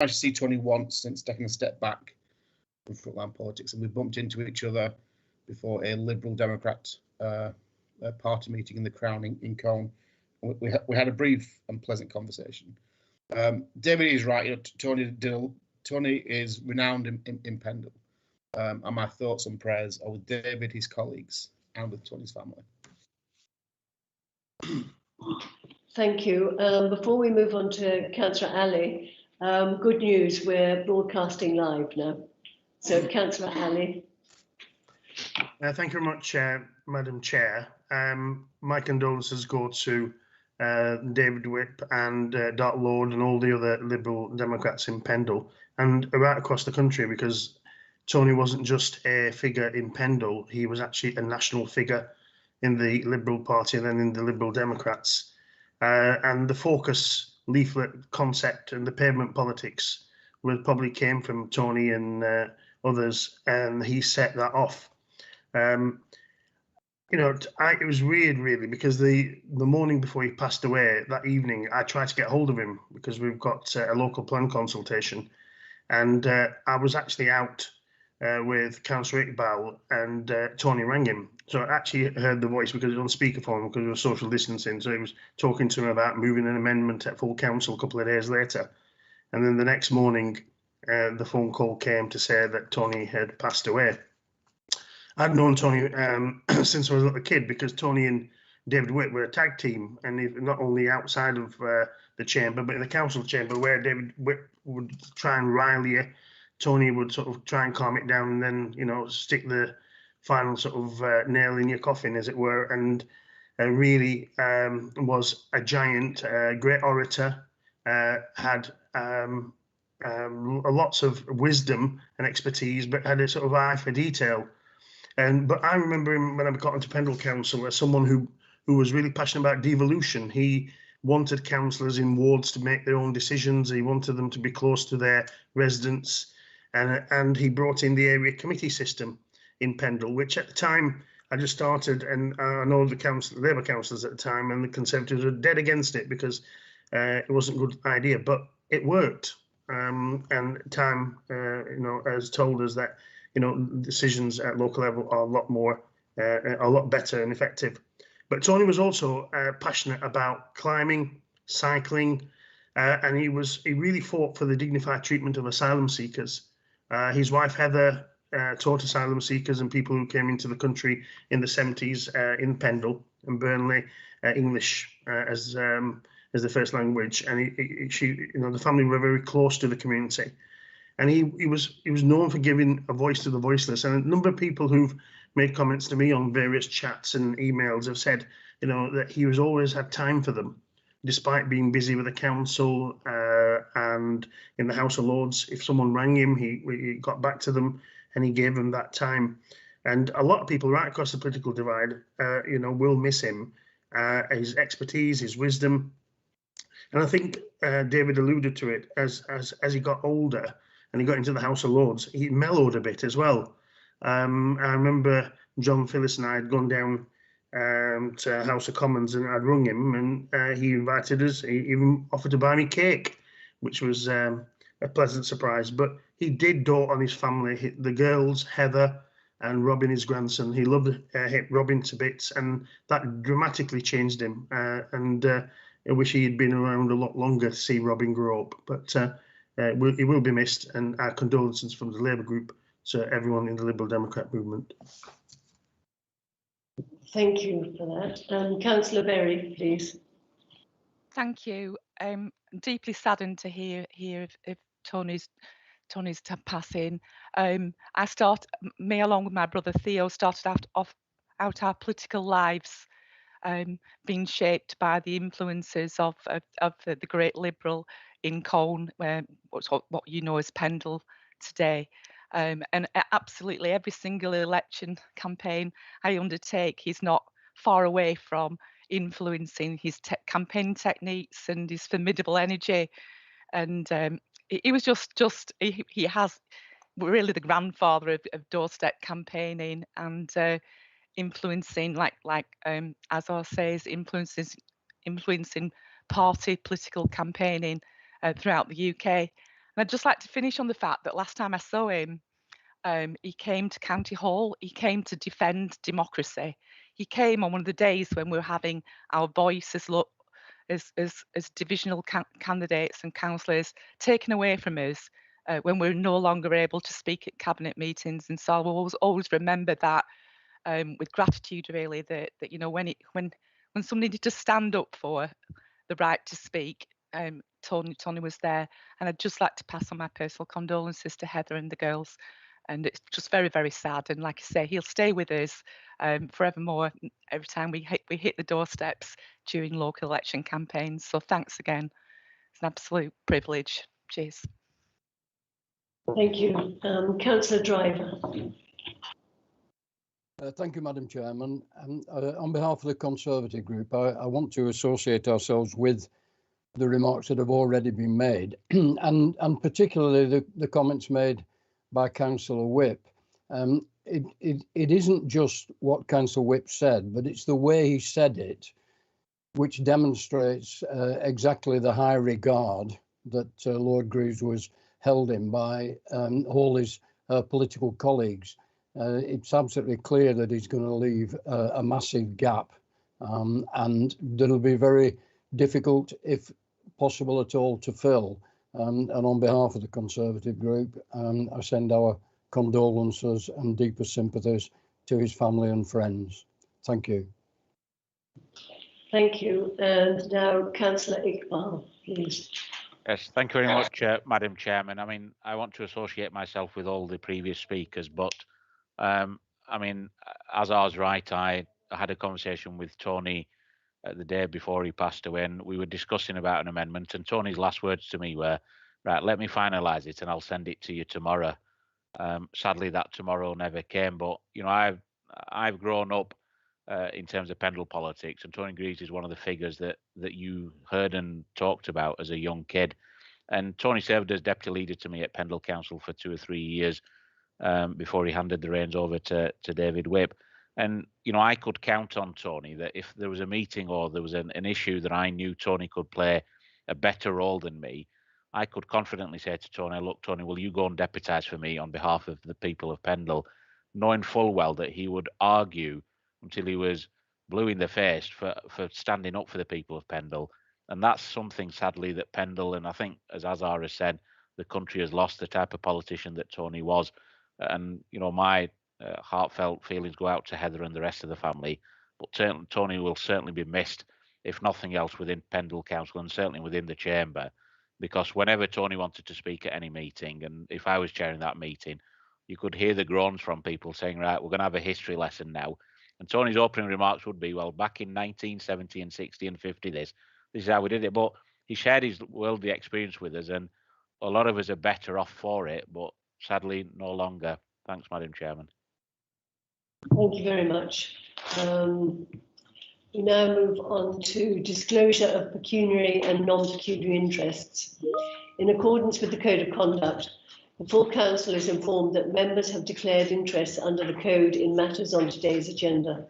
to see Tony once since taking a step back from frontline politics, and we bumped into each other before a Liberal Democrat party meeting in the Crown in Cone. We had a brief and pleasant conversation. David is right. Tony is renowned in Pendle, and my thoughts and prayers are with David, his colleagues, and with Tony's family. Thank you. Before we move on to Councillor Ali, good news, we're broadcasting live now. So Councillor Ali. Thank you very much, Madam Chair. My condolences go to David Whip and Dart Lord and all the other Liberal Democrats in Pendle and right across the country, because Tony wasn't just a figure in Pendle, he was actually a national figure in the Liberal Party and then in the Liberal Democrats. And the focus leaflet concept and the pavement politics probably came from Tony and others, and he set that off. It was weird, really, because the morning before he passed away, that evening, I tried to get hold of him because we've got a local plan consultation, and I was actually out with Councillor Iqbal, and Tony rang him. So I actually heard the voice because it was on speakerphone because we were social distancing. So he was talking to him about moving an amendment at full council a couple of days later. And then the next morning, the phone call came to say that Tony had passed away. I'd known Tony since I was a little kid, because Tony and David Whitt were a tag team, and not only outside of the chamber, but in the council chamber, where David Whitt would try and rile you, Tony would sort of try and calm it down, and then stick the final sort of nail in your coffin, as it were, and really was a giant, great orator, had lots of wisdom and expertise, but had a sort of eye for detail. But I remember him when I got into Pendle Council as someone who was really passionate about devolution. He wanted councillors in wards to make their own decisions. He wanted them to be close to their residents, and he brought in the area committee system in Pendle, which at the time I just started, and I know the Labour councillors at the time and the Conservatives were dead against it because it wasn't a good idea, but it worked. And time, has told us that decisions at local level are a lot better and effective. But Tony was also passionate about climbing, cycling, and he really fought for the dignified treatment of asylum seekers. His wife Heather taught asylum seekers and people who came into the country in the 70s in Pendle and Burnley English as the first language, and the family were very close to the community. And he was known for giving a voice to the voiceless. And a number of people who've made comments to me on various chats and emails have said, that he was always had time for them, despite being busy with the council and in the House of Lords. If someone rang him, he got back to them and he gave them that time. And a lot of people right across the political divide, will miss him, his expertise, his wisdom. And I think David alluded to it as he got older and he got into the House of Lords, he mellowed a bit as well. I remember John Phillis and I had gone down to House of Commons, and I'd rung him, and he invited us. He even offered to buy me cake, which was a pleasant surprise. But he did dote on his family, the girls, Heather and Robin, his grandson. He loved Robin to bits, and that dramatically changed him. And I wish he had been around a lot longer to see Robin grow up. But he will be missed, and our condolences from the Labour group to everyone in the Liberal Democrat movement. Thank you for that. Councillor Berry, please. Thank you. I'm deeply saddened to hear of Tony's passing. Me along with my brother Theo started out our political lives being shaped by the influences of the great Liberal in Colne, what you know as Pendle today. And absolutely every single election campaign I undertake, he's not far away from influencing his campaign techniques and his formidable energy. And he was he has really the grandfather of doorstep campaigning and influencing, Azar says, influencing party political campaigning throughout the UK. And I'd just like to finish on the fact that last time I saw him, he came to County Hall. He came to defend democracy. He came on one of the days when we were having our voice as divisional candidates and councillors taken away from us when we were no longer able to speak at cabinet meetings. And so I will always remember that with gratitude, really, that you know, when somebody needed to stand up for the right to speak, Tony was there. And I'd just like to pass on my personal condolences to Heather and the girls. And it's just very, very sad. And like I say, he'll stay with us forevermore every time we hit the doorsteps during local election campaigns. So thanks again. It's an absolute privilege. Cheers. Thank you. Councillor Driver. Thank you, Madam Chairman. On behalf of the Conservative Group, I want to associate ourselves with the remarks that have already been made, and particularly the comments made by Councillor Whip. It isn't just what Councillor Whip said, but it's the way he said it, which demonstrates exactly the high regard that Lord Greaves was held in by all his political colleagues. It's absolutely clear that he's going to leave a massive gap, and that'll be very difficult, if possible at all, to fill. And on behalf of the Conservative Group, I send our condolences and deepest sympathies to his family and friends. Thank you. Thank you. And now Councillor Iqbal, please. Yes, thank you very much, Madam Chairman. I mean, I want to associate myself with all the previous speakers, but I mean, as I was right, I had a conversation with Tony the day before he passed away, and we were discussing about an amendment, and Tony's last words to me were, right, let me finalise it and I'll send it to you tomorrow. Sadly, that tomorrow never came, but you know, I've grown up in terms of Pendle politics, and Tony Greaves is one of the figures that you heard and talked about as a young kid. And Tony served as deputy leader to me at Pendle Council for 2 or 3 years before he handed the reins over to David Whip. And you know, I could count on Tony that if there was a meeting or there was an issue that I knew Tony could play a better role than me, I could confidently say to Tony, look, Tony, will you go and deputise for me on behalf of the people of Pendle, knowing full well that he would argue until he was blue in the face for standing up for the people of Pendle. And that's something, sadly, that Pendle, and I think, as Azar has said, the country has lost the type of politician that Tony was. And, you know, my heartfelt feelings go out to Heather and the rest of the family. But Tony will certainly be missed, if nothing else, within Pendle Council and certainly within the chamber. Because whenever Tony wanted to speak at any meeting, and if I was chairing that meeting, you could hear the groans from people saying, right, we're going to have a history lesson now. And Tony's opening remarks would be, well, back in 1970 and 60 and 50, this is how we did it. But he shared his worldly experience with us, and a lot of us are better off for it, but sadly no longer. Thanks, Madam Chairman. Thank you very much. We now move on to disclosure of pecuniary and non-pecuniary interests. In accordance with the Code of Conduct, the full council is informed that members have declared interests under the code in matters on today's agenda.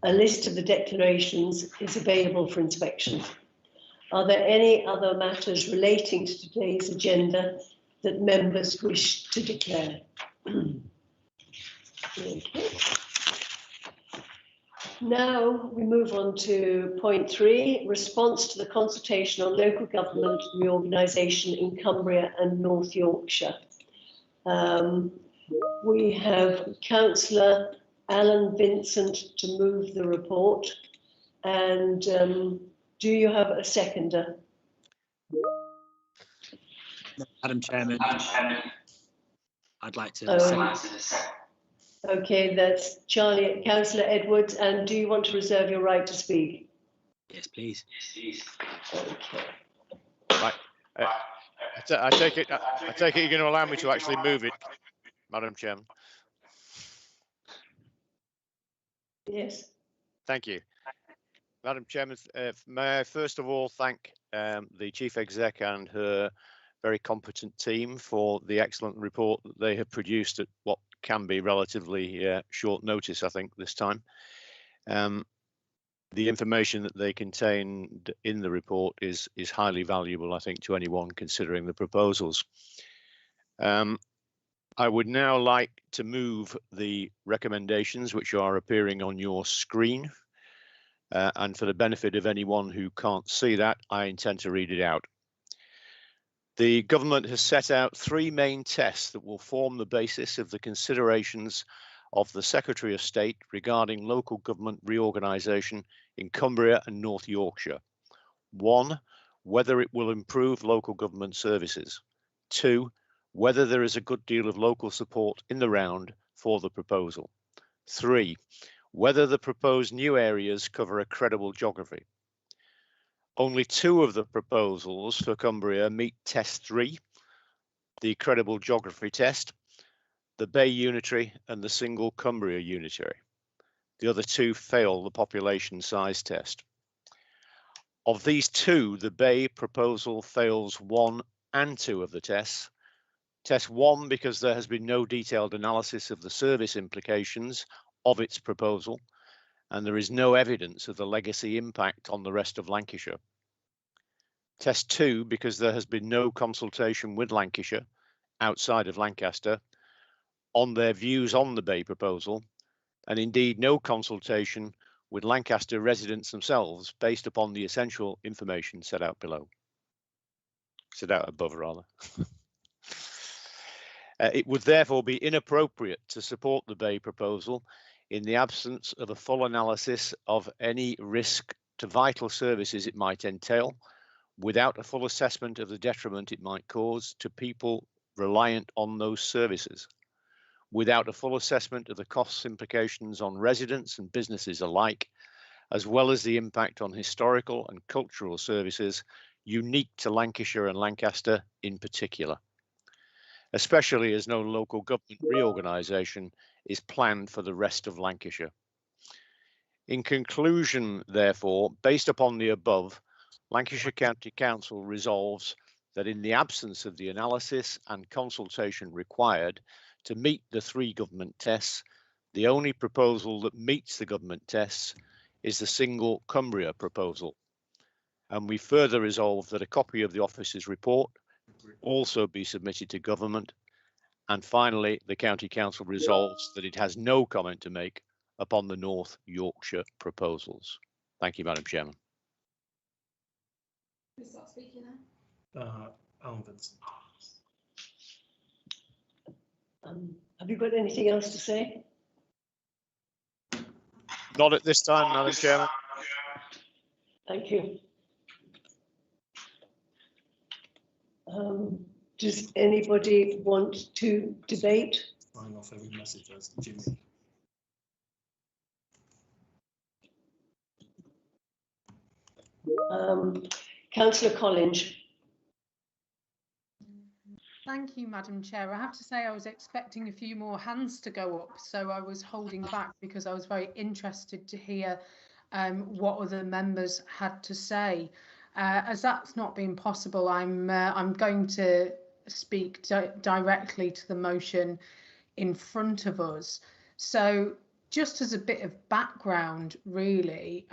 A list of the declarations is available for inspection. Are there any other matters relating to today's agenda that members wish to declare? Okay. Now we move on to point 3, response to the consultation on local government reorganisation in Cumbria and North Yorkshire. We have Councillor Alan Vincent to move the report, and do you have a seconder? Madam Chairman, I'd like to second. Okay, that's Councillor Edwards, and do you want to reserve your right to speak? Yes, please. Okay. Right. I take it you're going to allow me to actually move it, Madam Chairman. Yes. Thank you. Madam Chairman, may I first of all thank the Chief Exec and her very competent team for the excellent report that they have produced at what can be relatively short notice, I think, this time. the information that they contained in the report is highly valuable, I think, to anyone considering the proposals. I would now like to move the recommendations which are appearing on your screen. And for the benefit of anyone who can't see that, I intend to read it out. The government has set out 3 main tests that will form the basis of the considerations of the Secretary of State regarding local government reorganisation in Cumbria and North Yorkshire. 1, whether it will improve local government services. 2, whether there is a good deal of local support in the round for the proposal. 3, whether the proposed new areas cover a credible geography. Only 2 of the proposals for Cumbria meet test 3, the credible geography test, the Bay Unitary and the single Cumbria Unitary. The other 2 fail the population size test. Of these 2, the Bay proposal fails 1 and 2 of the tests. Test 1 because there has been no detailed analysis of the service implications of its proposal, and there is no evidence of the legacy impact on the rest of Lancashire. Test 2 because there has been no consultation with Lancashire, outside of Lancaster, on their views on the Bay proposal, and indeed no consultation with Lancaster residents themselves based upon the essential information set out below. Set out above, rather. It would therefore be inappropriate to support the Bay proposal in the absence of a full analysis of any risk to vital services it might entail, without a full assessment of the detriment it might cause to people reliant on those services, without a full assessment of the cost implications on residents and businesses alike, as well as the impact on historical and cultural services unique to Lancashire and Lancaster in particular, especially as no local government reorganisation is planned for the rest of Lancashire. In conclusion, therefore, based upon the above, Lancashire County Council resolves that in the absence of the analysis and consultation required to meet the 3 government tests, the only proposal that meets the government tests is the single Cumbria proposal. And we further resolve that a copy of the officer's report also be submitted to government. And finally, the County Council resolves that it has no comment to make upon the North Yorkshire proposals. Thank you, Madam Chairman. Who's that speaking now? Alan Vincent. Have you got anything else to say? Not at this time, Madam Chairman. Thank you. Does anybody want to debate? Sign off every message as Jimmy. Councillor Collins. Thank you, Madam Chair. I have to say I was expecting a few more hands to go up, so I was holding back because I was very interested to hear what other members had to say. As that's not been possible, I'm going to speak directly to the motion in front of us. So just as a bit of background, really,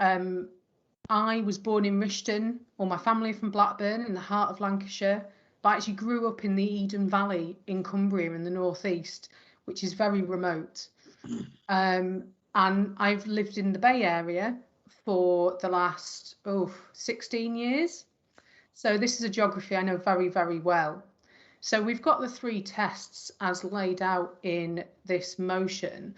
I was born in Rishton, or my family from Blackburn in the heart of Lancashire, but I actually grew up in the Eden Valley in Cumbria in the northeast, which is very remote. And I've lived in the Bay Area for the last 16 years. So this is a geography I know very, very well. So we've got the 3 tests as laid out in this motion,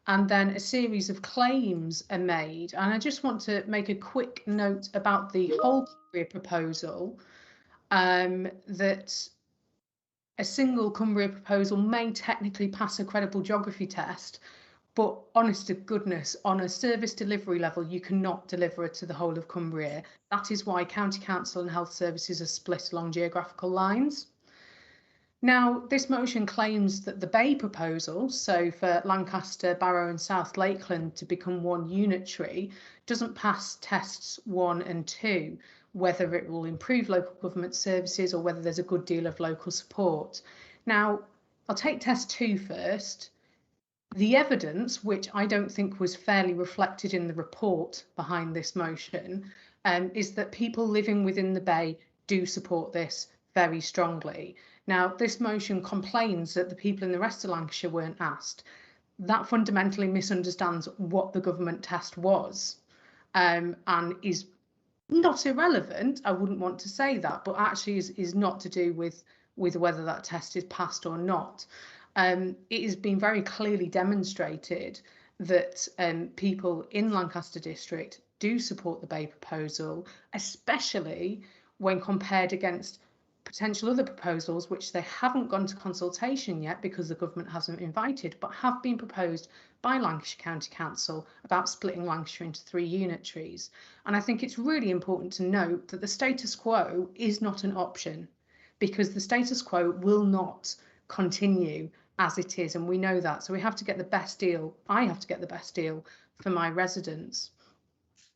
and then a series of claims are made. And I just want to make a quick note about the whole Cumbria proposal, that a single Cumbria proposal may technically pass a credible geography test, but honest to goodness, on a service delivery level, you cannot deliver it to the whole of Cumbria. That is why County Council and Health Services are split along geographical lines. Now, this motion claims that the Bay proposal, so for Lancaster, Barrow and South Lakeland to become one unitary, doesn't pass tests 1 and 2, whether it will improve local government services or whether there's a good deal of local support. Now, I'll take test 2 first. The evidence, which I don't think was fairly reflected in the report behind this motion, is that people living within the Bay do support this very strongly. Now, this motion complains that the people in the rest of Lancashire weren't asked. That fundamentally misunderstands what the government test was, and is not irrelevant. I wouldn't want to say that, but actually is not to do with whether that test is passed or not. It has been very clearly demonstrated that people in Lancaster District do support the Bay proposal, especially when compared against potential other proposals which they haven't gone to consultation yet because the government hasn't invited, but have been proposed by Lancashire County Council about splitting Lancashire into 3 unitaries. And I think it's really important to note that the status quo is not an option, because the status quo will not continue as it is, and we know that. So we have to get the best deal. I have to get the best deal for my residents.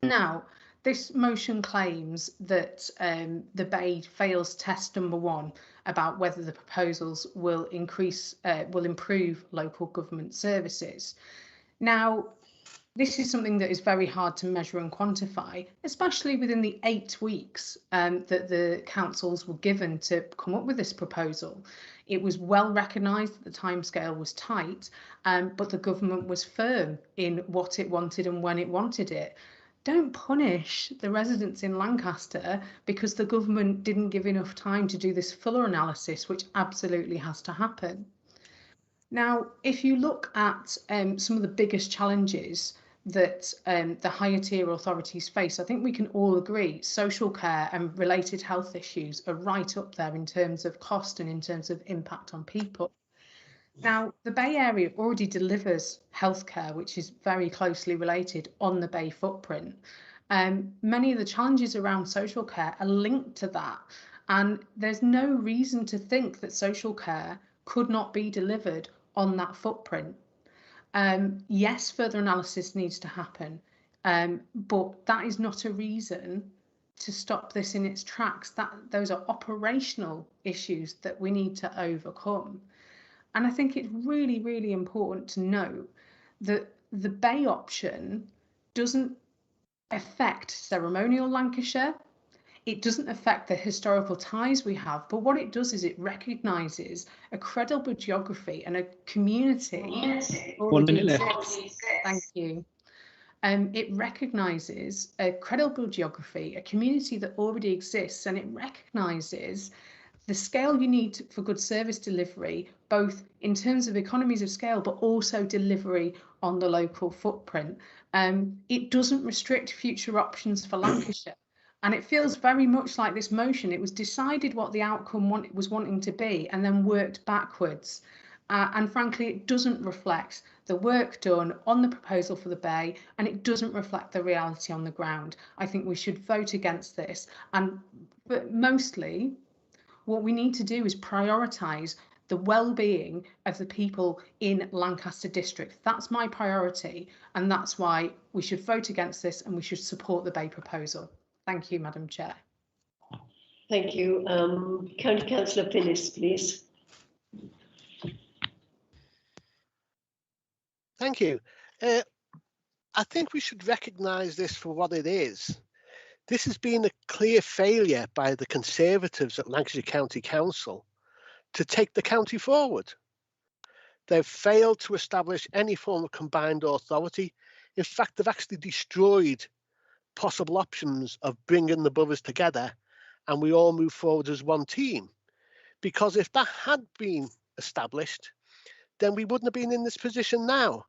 Now, this motion claims that the Bay fails test number 1 about whether the proposals will improve local government services. Now, this is something that is very hard to measure and quantify, especially within the 8 weeks that the councils were given to come up with this proposal. It was well recognised that the timescale was tight, but the government was firm in what it wanted and when it wanted it. Don't punish the residents in Lancaster because the government didn't give enough time to do this fuller analysis, which absolutely has to happen. Now, if you look at some of the biggest challenges that the higher tier authorities face, I think we can all agree social care and related health issues are right up there in terms of cost and in terms of impact on people. Now, the Bay Area already delivers healthcare, which is very closely related on the Bay footprint. Many of the challenges around social care are linked to that, and there's no reason to think that social care could not be delivered on that footprint. Yes, further analysis needs to happen, but that is not a reason to stop this in its tracks. Those are operational issues that we need to overcome. And I think it's really, really important to note that the Bay option doesn't affect ceremonial Lancashire. It doesn't affect the historical ties we have, but what it does is it recognises a credible geography and a community. 1 minute left. Thank you. It recognises a credible geography, a community that already exists, and it recognises the scale you need for good service delivery, both in terms of economies of scale, but also delivery on the local footprint. It doesn't restrict future options for Lancashire. And it feels very much like this motion. It was decided what the outcome was wanting to be and then worked backwards. And frankly, it doesn't reflect the work done on the proposal for the Bay, and it doesn't reflect the reality on the ground. I think we should vote against this. But mostly, what we need to do is prioritise the well-being of the people in Lancaster District. That's my priority, and that's why we should vote against this and we should support the Bay proposal. Thank you, Madam Chair. Thank you. County Councillor Phillips, please. Thank you. I think we should recognise this for what it is. This has been a clear failure by the Conservatives at Lancashire County Council to take the county forward. They've failed to establish any form of combined authority. In fact, they've actually destroyed possible options of bringing the boroughs together and we all move forward as one team. Because if that had been established, then we wouldn't have been in this position now.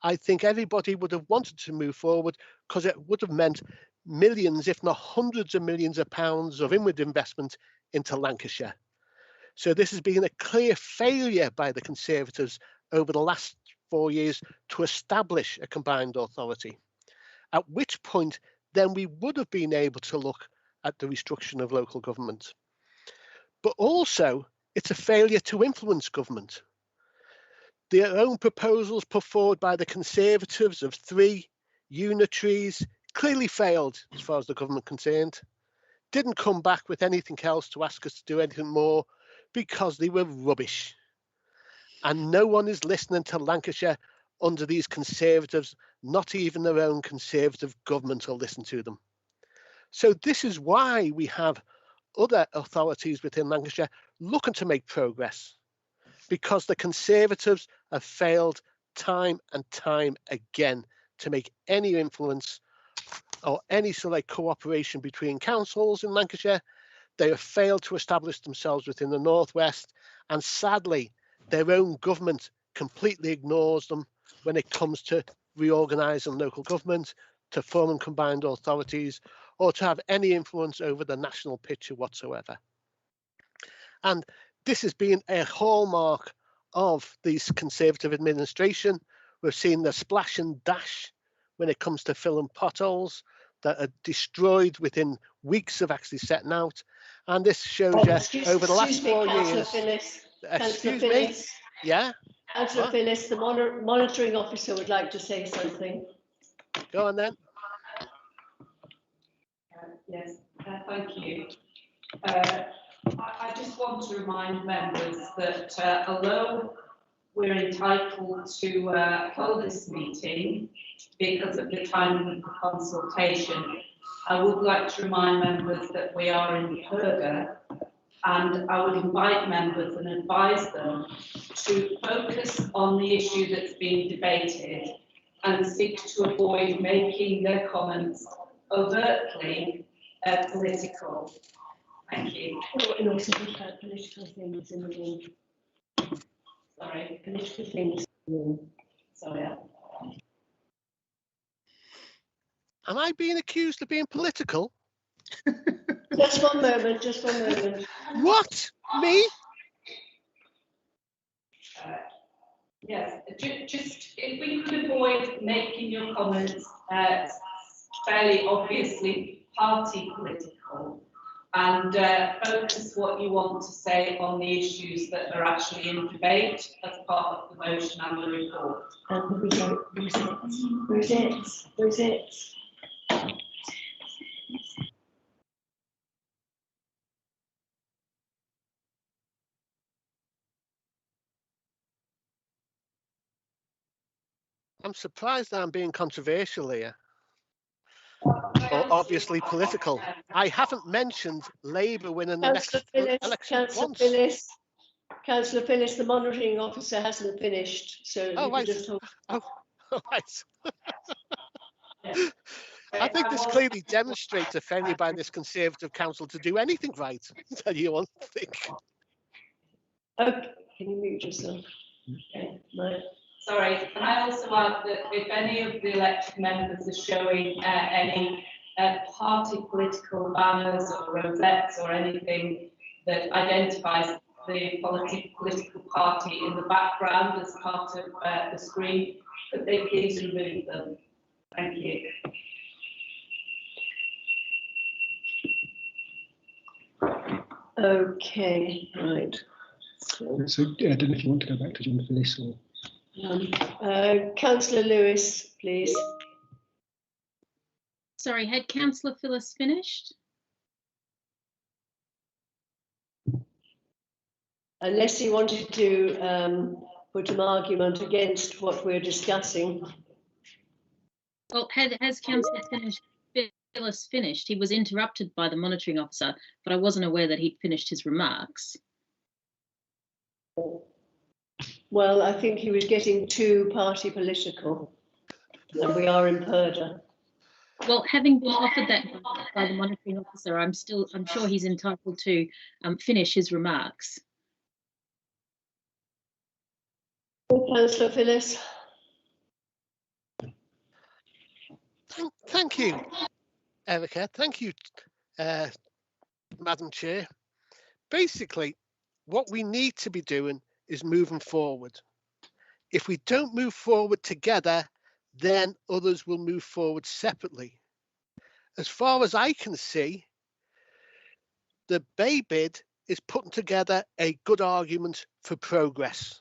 I think everybody would have wanted to move forward because it would have meant millions, if not hundreds of millions of pounds of inward investment into Lancashire. So this has been a clear failure by the Conservatives over the last 4 years to establish a combined authority, at which point then we would have been able to look at the restructuring of local government. But also, it's a failure to influence government. Their own proposals put forward by the Conservatives of 3 unitaries clearly failed as far as the government concerned. Didn't come back with anything else to ask us to do anything more because they were rubbish. And no one is listening to Lancashire under these Conservatives. Not even their own Conservative government will listen to them. So this is why we have other authorities within Lancashire looking to make progress, because the Conservatives have failed time and time again to make any influence or any sort of cooperation between councils in Lancashire. They have failed to establish themselves within the Northwest, and sadly, their own government completely ignores them when it comes to reorganising local government, to forming combined authorities, or to have any influence over the national picture whatsoever. And this has been a hallmark of this Conservative administration. We've seen the splash and dash when it comes to filling potholes that are destroyed within weeks of actually setting out. And this shows you over the last 4 years. Excuse me. Yeah. Councillor Phillis, the monitoring officer would like to say something. Go on then. Yes, thank you. I just want to remind members that although we're entitled to hold this meeting because of the timing of the consultation, I would like to remind members that we are in PERDA, and I would invite members and advise them to focus on the issue that's being debated and seek to avoid making their comments overtly political. Thank you. And also political things in the room. Sorry, political things in the room. Sorry. Am I being accused of being political? Just one moment, just one moment. What? Me? Yes, just if we could avoid making your comments fairly obviously party political, and focus what you want to say on the issues that are actually in debate as part of the motion and the report. Where's it? I'm surprised that I'm being controversial here. Or obviously political. I haven't mentioned Labour winning the next election once. Councillor Phillis, the monitoring officer hasn't finished, so oh, you right. just hold. Oh, right. I think this clearly demonstrates a failure by this Conservative council to do anything right. Tell you one thing. Okay, can you mute yourself? Okay, right. Sorry, can I also add that if any of the elected members are showing any party political banners or rosettes or anything that identifies the political party in the background as part of the screen, could they please remove them? Thank you. Okay, right. So I don't know if you want to go back to John Phillis or. Councillor Lewis, please. Sorry, had Councillor Phillis finished? Unless he wanted to put an argument against what we're discussing. Well, has Councillor Phillis finished? He was interrupted by the monitoring officer, but I wasn't aware that he'd finished his remarks. Well, I think he was getting too party political, and we are in PERDA. Well, having been offered that by the monitoring officer, I'm sure he's entitled to finish his remarks. Councillor Phillis. Thank you, Erica. Thank you, Madam Chair. Basically, what we need to be doing is moving forward. If we don't move forward together, then others will move forward separately. As far as I can see, the Bay bid is putting together a good argument for progress.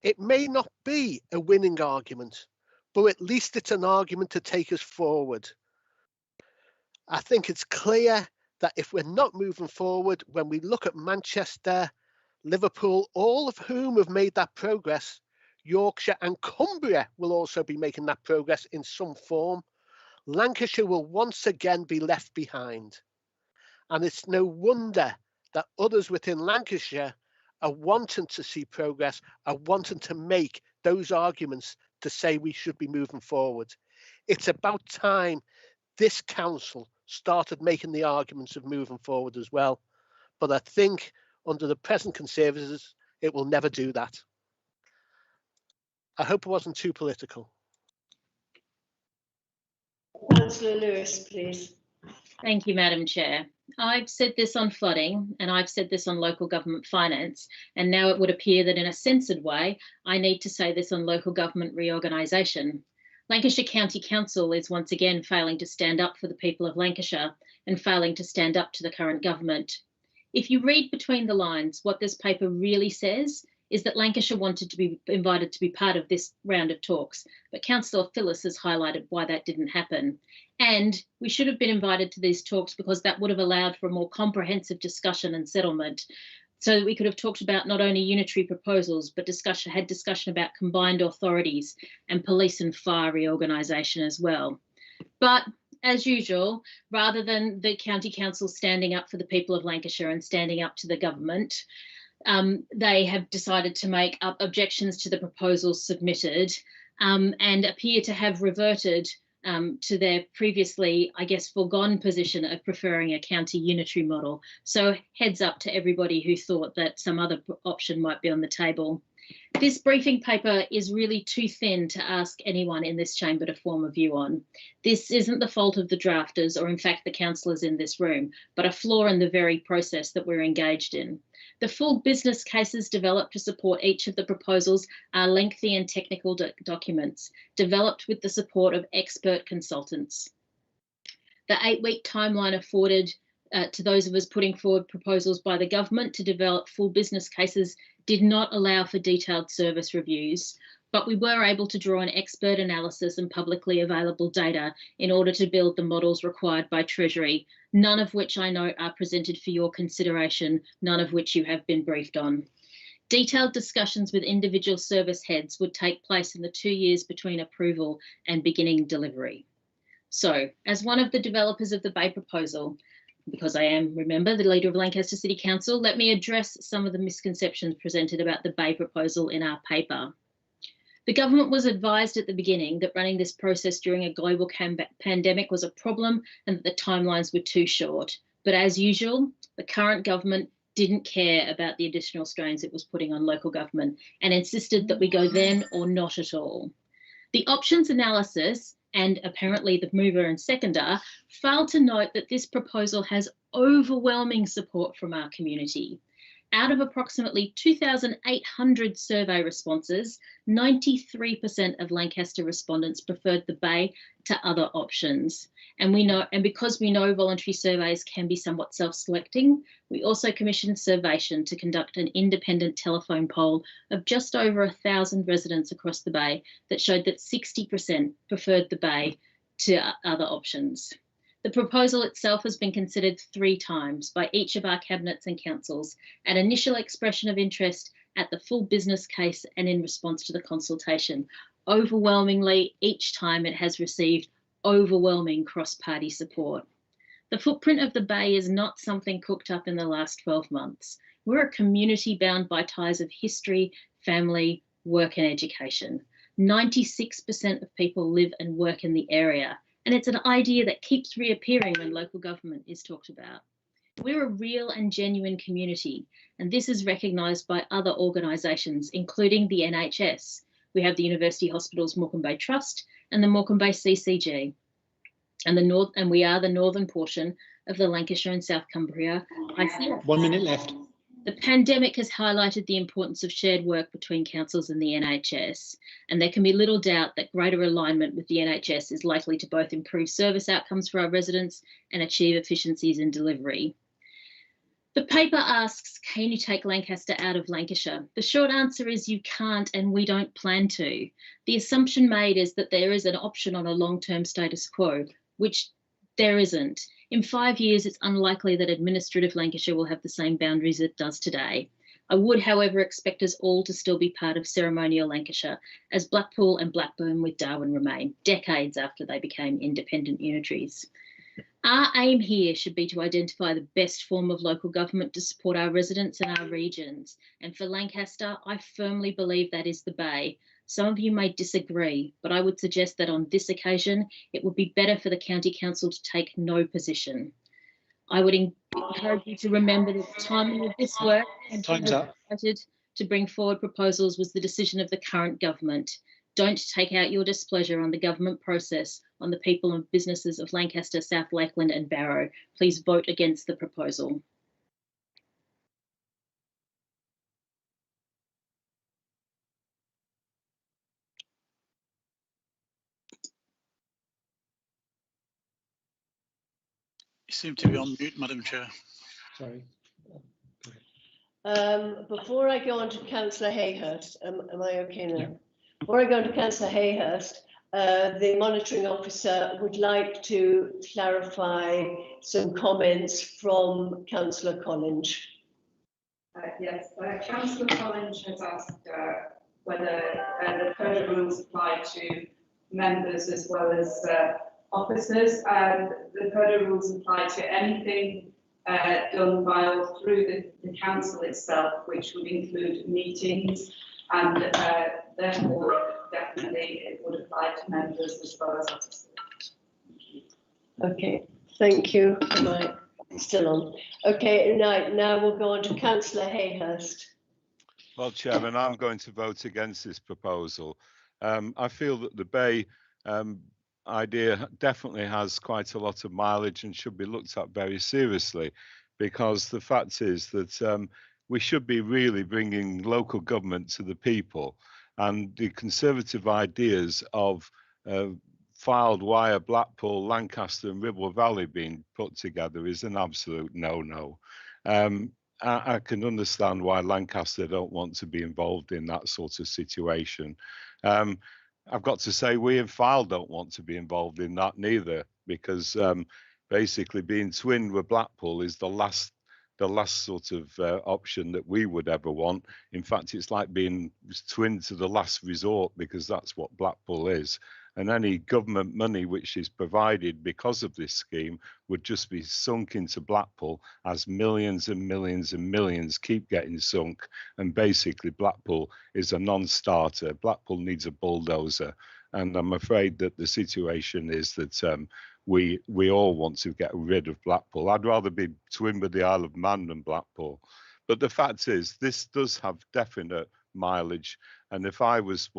It may not be a winning argument, but at least it's an argument to take us forward. I think it's clear that if we're not moving forward, when we look at Manchester, Liverpool, all of whom have made that progress, Yorkshire and Cumbria will also be making that progress in some form. Lancashire will once again be left behind. And it's no wonder that others within Lancashire are wanting to see progress, are wanting to make those arguments to say we should be moving forward. It's about time this council started making the arguments of moving forward as well. But I think under the present Conservatives, it will never do that. I hope it wasn't too political. Councillor Lewis, please. Thank you, Madam Chair. I've said this on flooding and I've said this on local government finance, and now it would appear that in a censored way, I need to say this on local government reorganisation. Lancashire County Council is once again failing to stand up for the people of Lancashire and failing to stand up to the current government. If you read between the lines, what this paper really says is that Lancashire wanted to be invited to be part of this round of talks, but Councillor Phyllis has highlighted why that didn't happen. And we should have been invited to these talks because that would have allowed for a more comprehensive discussion and settlement, so that we could have talked about not only unitary proposals, but had discussion about combined authorities and police and fire reorganisation as well. But as usual, rather than the County Council standing up for the people of Lancashire and standing up to the government, they have decided to make up objections to the proposals submitted and appear to have reverted to their previously, I guess, foregone position of preferring a county unitary model. So heads up to everybody who thought that some other option might be on the table. This briefing paper is really too thin to ask anyone in this chamber to form a view on. This isn't the fault of the drafters or in fact the councillors in this room, but a flaw in the very process that we're engaged in. The full business cases developed to support each of the proposals are lengthy and technical documents, developed with the support of expert consultants. The 8-week timeline afforded to those of us putting forward proposals by the government to develop full business cases did not allow for detailed service reviews, but we were able to draw on expert analysis and publicly available data in order to build the models required by Treasury, none of which I note are presented for your consideration, none of which you have been briefed on. Detailed discussions with individual service heads would take place in the 2 years between approval and beginning delivery. So, as one of the developers of the Bay proposal, because I am, remember, the leader of Lancaster City Council, let me address some of the misconceptions presented about the Bay proposal in our paper. The government was advised at the beginning that running this process during a global pandemic was a problem and that the timelines were too short. But as usual, the current government didn't care about the additional strains it was putting on local government and insisted that we go then or not at all. The options analysis and apparently the mover and seconder failed to note that this proposal has overwhelming support from our community. Out of approximately 2,800 survey responses, 93% of Lancaster respondents preferred the Bay to other options. And because we know voluntary surveys can be somewhat self-selecting, we also commissioned Survation to conduct an independent telephone poll of just over 1,000 residents across the Bay that showed that 60% preferred the Bay to other options. The proposal itself has been considered 3 times by each of our cabinets and councils, an initial expression of interest, at the full business case and in response to the consultation. Overwhelmingly, each time it has received overwhelming cross-party support. The footprint of the Bay is not something cooked up in the last 12 months. We're a community bound by ties of history, family, work and education. 96% of people live and work in the area. And it's an idea that keeps reappearing when local government is talked about. We're a real and genuine community, and this is recognised by other organisations, including the NHS. We have the University Hospitals Morecambe Bay Trust and the Morecambe Bay CCG. And we are the northern portion of the Lancashire and South Cumbria ICF. 1 minute left. The pandemic has highlighted the importance of shared work between councils and the NHS, and there can be little doubt that greater alignment with the NHS is likely to both improve service outcomes for our residents and achieve efficiencies in delivery. The paper asks, can you take Lancaster out of Lancashire? The short answer is you can't, and we don't plan to. The assumption made is that there is an option on a long-term status quo, which there isn't. In 5 years, it's unlikely that administrative Lancashire will have the same boundaries it does today. I would, however, expect us all to still be part of ceremonial Lancashire, as Blackpool and Blackburn with Darwin remain, decades after they became independent unitaries. Our aim here should be to identify the best form of local government to support our residents and our regions. And for Lancaster, I firmly believe that is the Bay. Some of you may disagree, but I would suggest that on this occasion, it would be better for the County Council to take no position. I would encourage you to remember that the timing of this work and to bring forward proposals was the decision of the current government. Don't take out your displeasure on the government process on the people and businesses of Lancaster, South Lakeland and Barrow. Please vote against the proposal. You seem to be on mute, Madam Chair. Sorry. Before I go on to Councillor Hayhurst, am I okay now? Yeah. Before I go on to Councillor Hayhurst, the monitoring officer would like to clarify some comments from Councillor Collins. Yes, Councillor Collins has asked whether the code of rules apply to members as well as officers. The code of rules apply to anything done by or through the council itself, which would include meetings, and therefore definitely it would apply to members as well as officers. Okay, thank you. Am I still on? Okay, now we'll go on to Councillor Hayhurst. Well, Chairman, I'm going to vote against this proposal. I feel that the Bay idea definitely has quite a lot of mileage and should be looked at very seriously, because the fact is that we should be really bringing local government to the people, and the Conservative ideas of filed wire Blackpool, Lancaster and Ribble Valley being put together is an absolute no-no. I can understand why Lancaster don't want to be involved in that sort of situation. I've got to say, we in Fyle don't want to be involved in that neither, because basically being twinned with Blackpool is the last sort of option that we would ever want. In fact, it's like being twinned to the last resort, because that's what Blackpool is. And any government money which is provided because of this scheme would just be sunk into Blackpool, as millions and millions and millions keep getting sunk. And basically Blackpool is a non-starter. Blackpool needs a bulldozer. And I'm afraid that the situation is that we all want to get rid of Blackpool. I'd rather be twinned with the Isle of Man than Blackpool. But the fact is, this does have definite mileage, and if I was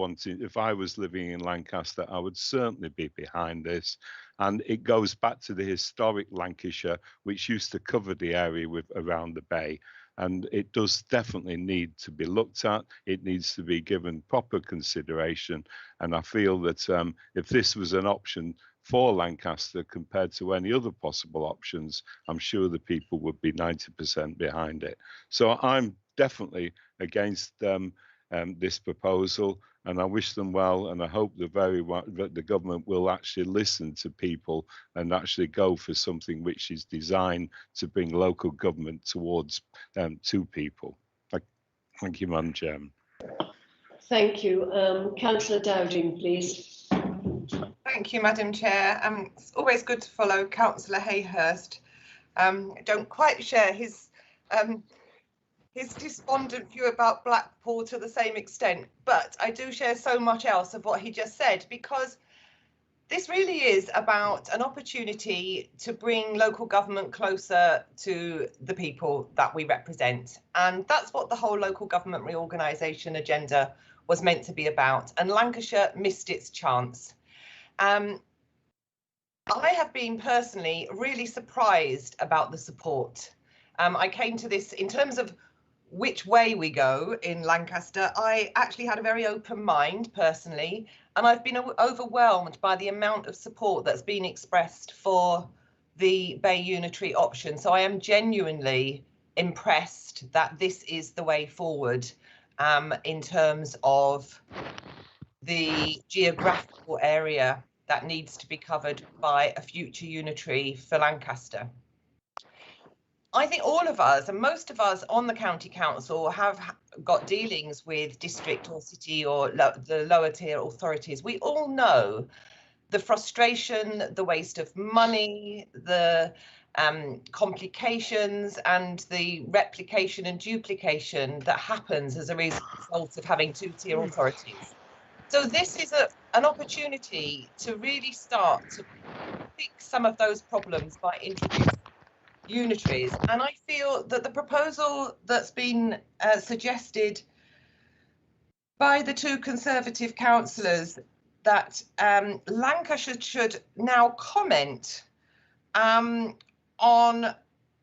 living in Lancaster, I would certainly be behind this. And it goes back to the historic Lancashire, which used to cover the area around the Bay, and it does definitely need to be looked at. It needs to be given proper consideration, and I feel that if this was an option for Lancaster compared to any other possible options, I'm sure the people would be 90% behind it. So I'm definitely against this proposal, and I wish them well, and I hope that the government will actually listen to people and actually go for something which is designed to bring local government towards to people. Thank you, Madam Chairman. Thank you. Councillor Dowding, please. Thank you, Madam Chair. It's always good to follow Councillor Hayhurst. Don't quite share his despondent view about Blackpool to the same extent, but I do share so much else of what he just said, because this really is about an opportunity to bring local government closer to the people that we represent. And that's what the whole local government reorganisation agenda was meant to be about. And Lancashire missed its chance. I have been personally really surprised about the support. I came to this in terms of which way we go in Lancaster. I actually had a very open mind personally, and I've been overwhelmed by the amount of support that's been expressed for the Bay Unitary option. So I am genuinely impressed that this is the way forward in terms of the geographical area that needs to be covered by a future unitary for Lancaster. I think all of us and most of us on the county council have got dealings with district or city or the lower tier authorities. We all know the frustration, the waste of money, the complications and the replication and duplication that happens as a result of having two-tier authorities. So this is an opportunity to really start to fix some of those problems by introducing unitaries. And I feel that the proposal that's been suggested by the two Conservative councillors that Lancashire should now comment on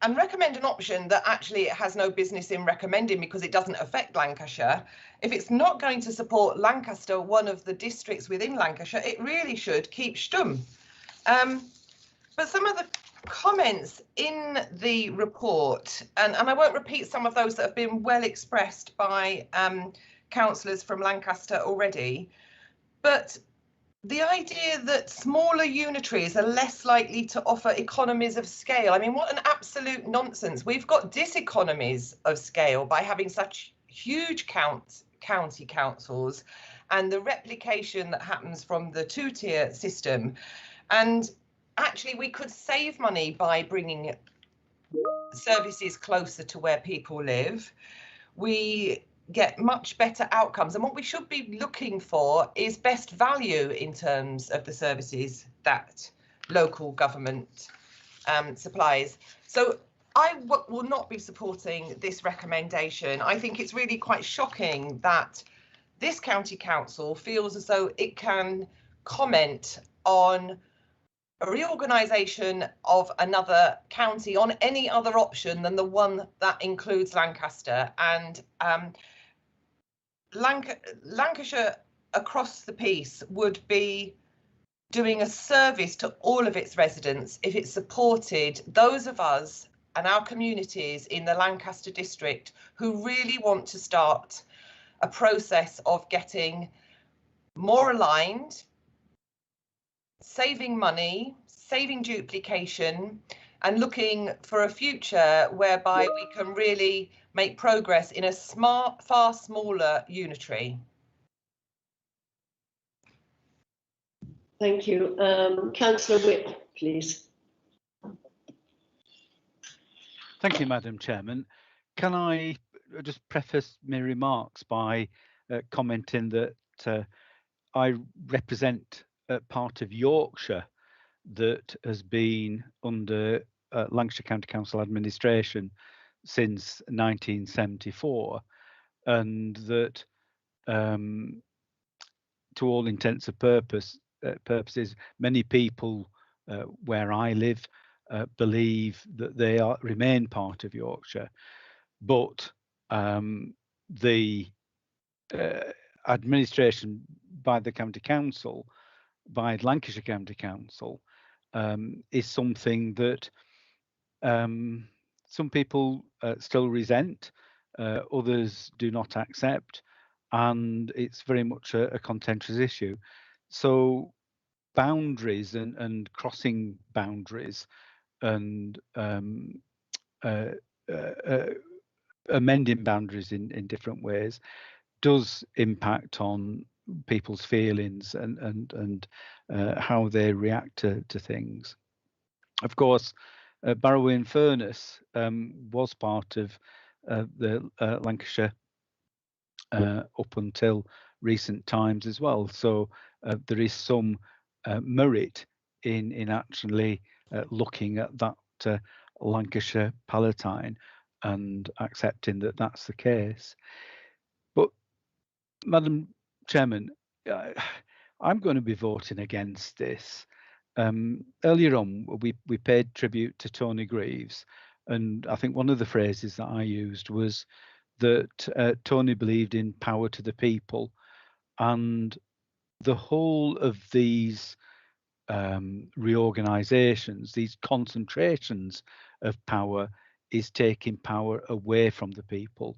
and recommend an option that actually it has no business in recommending because it doesn't affect Lancashire. If it's not going to support Lancaster, one of the districts within Lancashire, it really should keep stum. But some of the comments in the report, and I won't repeat some of those that have been well expressed by councillors from Lancaster already, but the idea that smaller unitaries are less likely to offer economies of scale. I mean, what an absolute nonsense. We've got diseconomies of scale by having such huge county councils and the replication that happens from the two-tier system. And actually, we could save money by bringing services closer to where people live. We get much better outcomes, and what we should be looking for is best value in terms of the services that local government supplies. So I will not be supporting this recommendation. I think it's really quite shocking that this county council feels as though it can comment on a reorganisation of another county on any other option than the one that includes Lancaster. And Lancashire across the piece would be doing a service to all of its residents if it supported those of us and our communities in the Lancaster district who really want to start a process of getting more aligned, saving money, saving duplication, and looking for a future whereby we can really make progress in a far smaller unitary. Thank you. Councillor Whip, please. Thank you, Madam Chairman. Can I just preface my remarks by commenting that I represent part of Yorkshire that has been under Lancashire County Council administration since 1974, and that to all intents and purposes, many people where I live believe that they remain part of Yorkshire, but the administration by the county council, by Lancashire County Council, is something that some people still resent, others do not accept, and it's very much a contentious issue. So boundaries and crossing boundaries and amending boundaries in different ways does impact on people's feelings and how they react to things. Of course, Barrow-in-Furness was part of the Lancashire up until recent times as well. So there is some merit in actually looking at that Lancashire Palatine and accepting that that's the case. But Madam Chairman, I'm going to be voting against this. Earlier on, we paid tribute to Tony Greaves, and I think one of the phrases that I used was that Tony believed in power to the people, and the whole of these reorganisations, these concentrations of power, is taking power away from the people.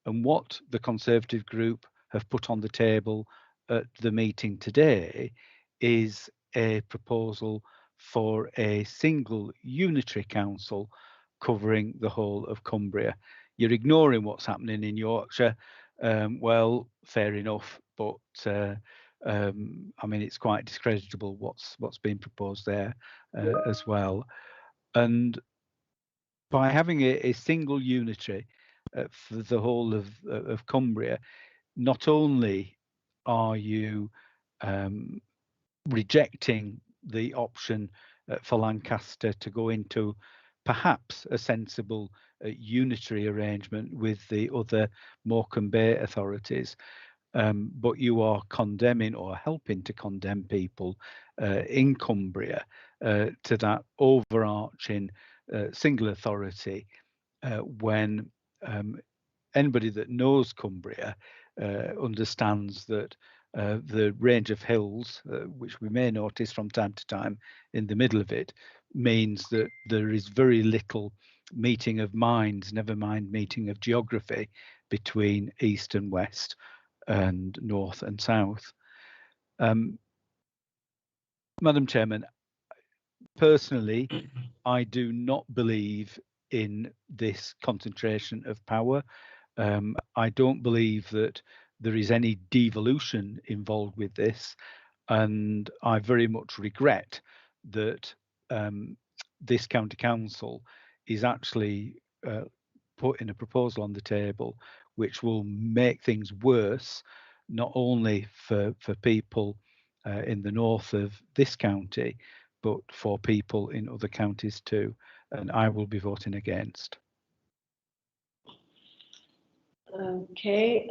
And what the Conservative group have put on the table at the meeting today is a proposal for a single unitary council covering the whole of Cumbria. You're ignoring what's happening in Yorkshire. Well, fair enough, but I mean, it's quite discreditable what's being proposed there as well. And by having a single unitary for the whole of Cumbria, not only are you rejecting the option for Lancaster to go into perhaps a sensible unitary arrangement with the other Morecambe Bay authorities, but you are condemning or helping to condemn people in Cumbria to that overarching single authority when anybody that knows Cumbria understands that the range of hills, which we may notice from time to time in the middle of it, means that there is very little meeting of minds, never mind meeting of geography, between east and west and north and south. Madam Chairman, personally, I do not believe in this concentration of power. I don't believe that there is any devolution involved with this, and I very much regret that this county council is actually putting a proposal on the table which will make things worse, not only for people in the north of this county, but for people in other counties too. And I will be voting against. Okay,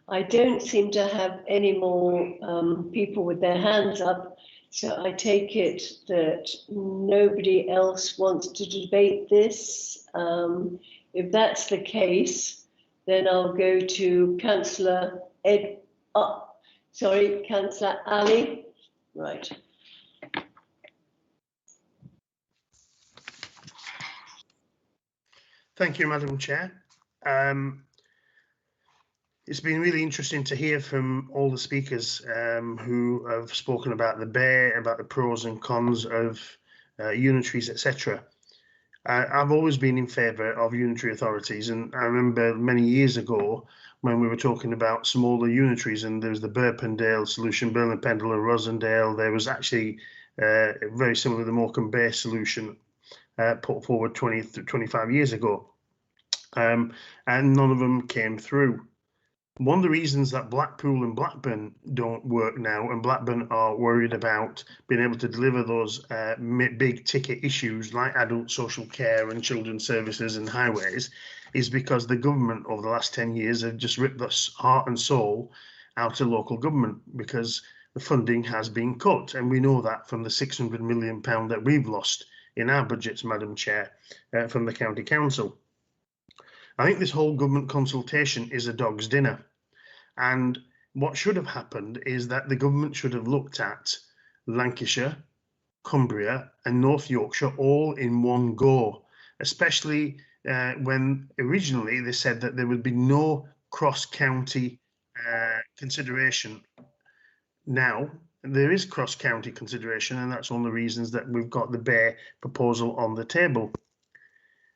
I don't seem to have any more people with their hands up, so I take it that nobody else wants to debate this. If that's the case, then I'll go to Councillor Councillor Ali. Right. Thank you, Madam Chair. It's been really interesting to hear from all the speakers who have spoken about the Bay, about the pros and cons of unitaries, etc. I've always been in favour of unitary authorities, and I remember many years ago when we were talking about smaller unitaries, and there was the Burpendale solution, Burley Pendle and Rosendale. There was actually very similar to the Morecambe Bay solution put forward 25 years ago, and none of them came through. One of the reasons that Blackpool and Blackburn don't work now, and Blackburn are worried about being able to deliver those big ticket issues like adult social care and children's services and highways, is because the government over the last 10 years have just ripped the heart and soul out of local government, because the funding has been cut. And we know that from the £600 million that we've lost in our budgets, Madam Chair, from the County Council. I think this whole government consultation is a dog's dinner. And what should have happened is that the government should have looked at Lancashire, Cumbria and North Yorkshire all in one go, especially when originally they said that there would be no cross-county consideration. Now there is cross-county consideration, and that's one of the reasons that we've got the Bay proposal on the table.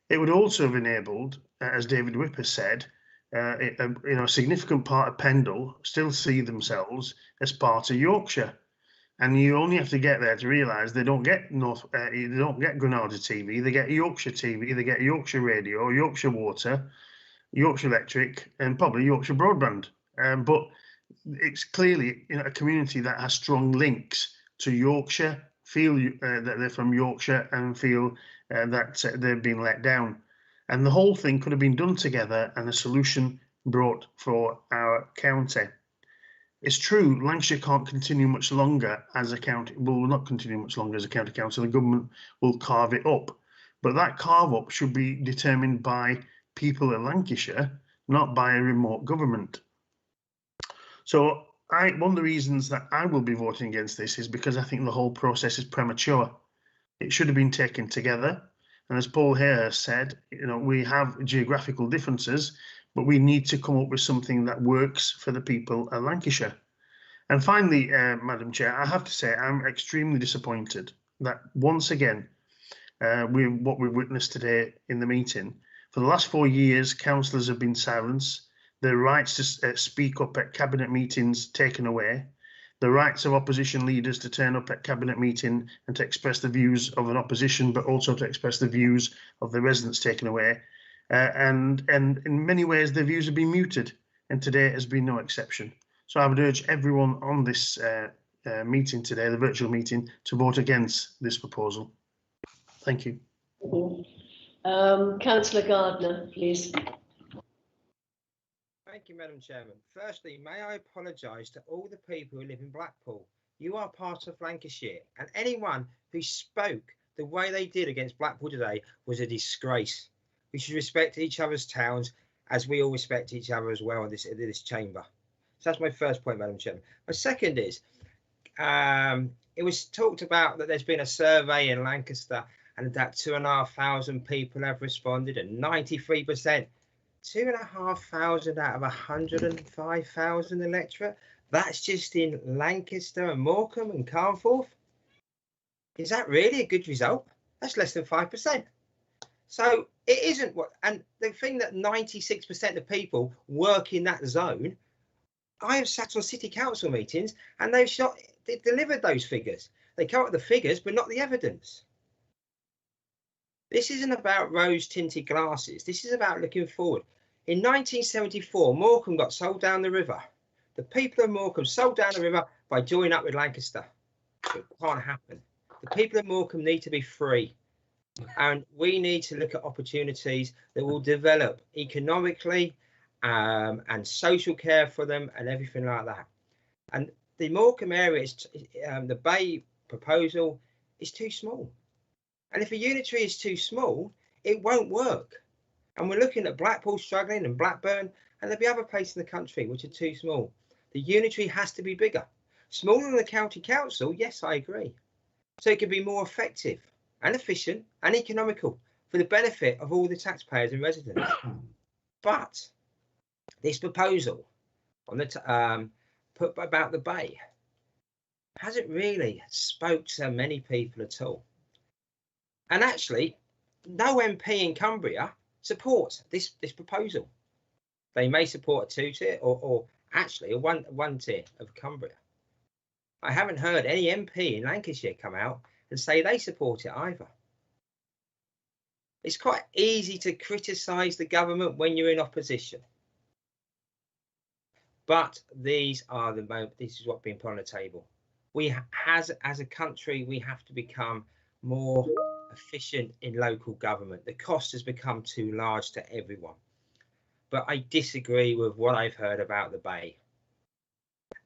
It would also have enabled, as David Whipper said, a significant part of Pendle still see themselves as part of Yorkshire, and you only have to get there to realise they don't get they don't get Granada TV, they get Yorkshire TV, they get Yorkshire Radio, Yorkshire Water, Yorkshire Electric, and probably Yorkshire Broadband. But it's clearly a community that has strong links to Yorkshire, feel that they're from Yorkshire, and feel that they've been let down. And the whole thing could have been done together and a solution brought for our county. It's true, Lancashire can't continue much longer as a county, will not continue much longer as a county council. The government will carve it up. But that carve up should be determined by people in Lancashire, not by a remote government. So one of the reasons that I will be voting against this is because I think the whole process is premature. It should have been taken together. And as Paul Hare has said, we have geographical differences, but we need to come up with something that works for the people of Lancashire. And finally, Madam Chair, I have to say I'm extremely disappointed that once again, with what we've witnessed today in the meeting. For the last 4 years, councillors have been silenced, their rights to speak up at cabinet meetings taken away, the rights of opposition leaders to turn up at cabinet meeting and to express the views of an opposition, but also to express the views of the residents taken away. And in many ways, their views have been muted, and today has been no exception. So I would urge everyone on this meeting today, the virtual meeting, to vote against this proposal. Thank you. Councillor Gardner, please. Thank you, Madam Chairman. Firstly, may I apologise to all the people who live in Blackpool. You are part of Lancashire, and anyone who spoke the way they did against Blackpool today was a disgrace. We should respect each other's towns as we all respect each other as well in this chamber. So that's my first point, Madam Chairman. My second is, it was talked about that there's been a survey in Lancaster and that 2,500 people have responded, and 93%. 2,500 out of 105,000 electorate. That's just in Lancaster and Morecambe and Carnforth. Is that really a good result? That's less than 5%. So it isn't what, and the thing that 96% of people work in that zone, I have sat on city council meetings and they delivered those figures. They come up with the figures, but not the evidence. This isn't about rose-tinted glasses. This is about looking forward. In 1974, Morecambe got sold down the river. The people of Morecambe sold down the river by joining up with Lancaster. It can't happen. The people of Morecambe need to be free. And we need to look at opportunities that will develop economically and social care for them and everything like that. And the Morecambe area, the Bay proposal is too small. And if a unitary is too small, it won't work. And we're looking at Blackpool struggling and Blackburn, and there'll be other places in the country which are too small. The unitary has to be bigger. Smaller than the county council, yes, I agree. So it can be more effective and efficient and economical for the benefit of all the taxpayers and residents. But this proposal on the put about the Bay hasn't really spoke to many people at all. And actually, no MP in Cumbria supports this proposal. They may support a two-tier or actually a one tier of Cumbria. I haven't heard any MP in Lancashire come out and say they support it either. It's quite easy to criticise the government when you're in opposition. But these are the moments, this is what's been put on the table. We as a country, we have to become more efficient in local government. The cost has become too large to everyone. But I disagree with what I've heard about the Bay.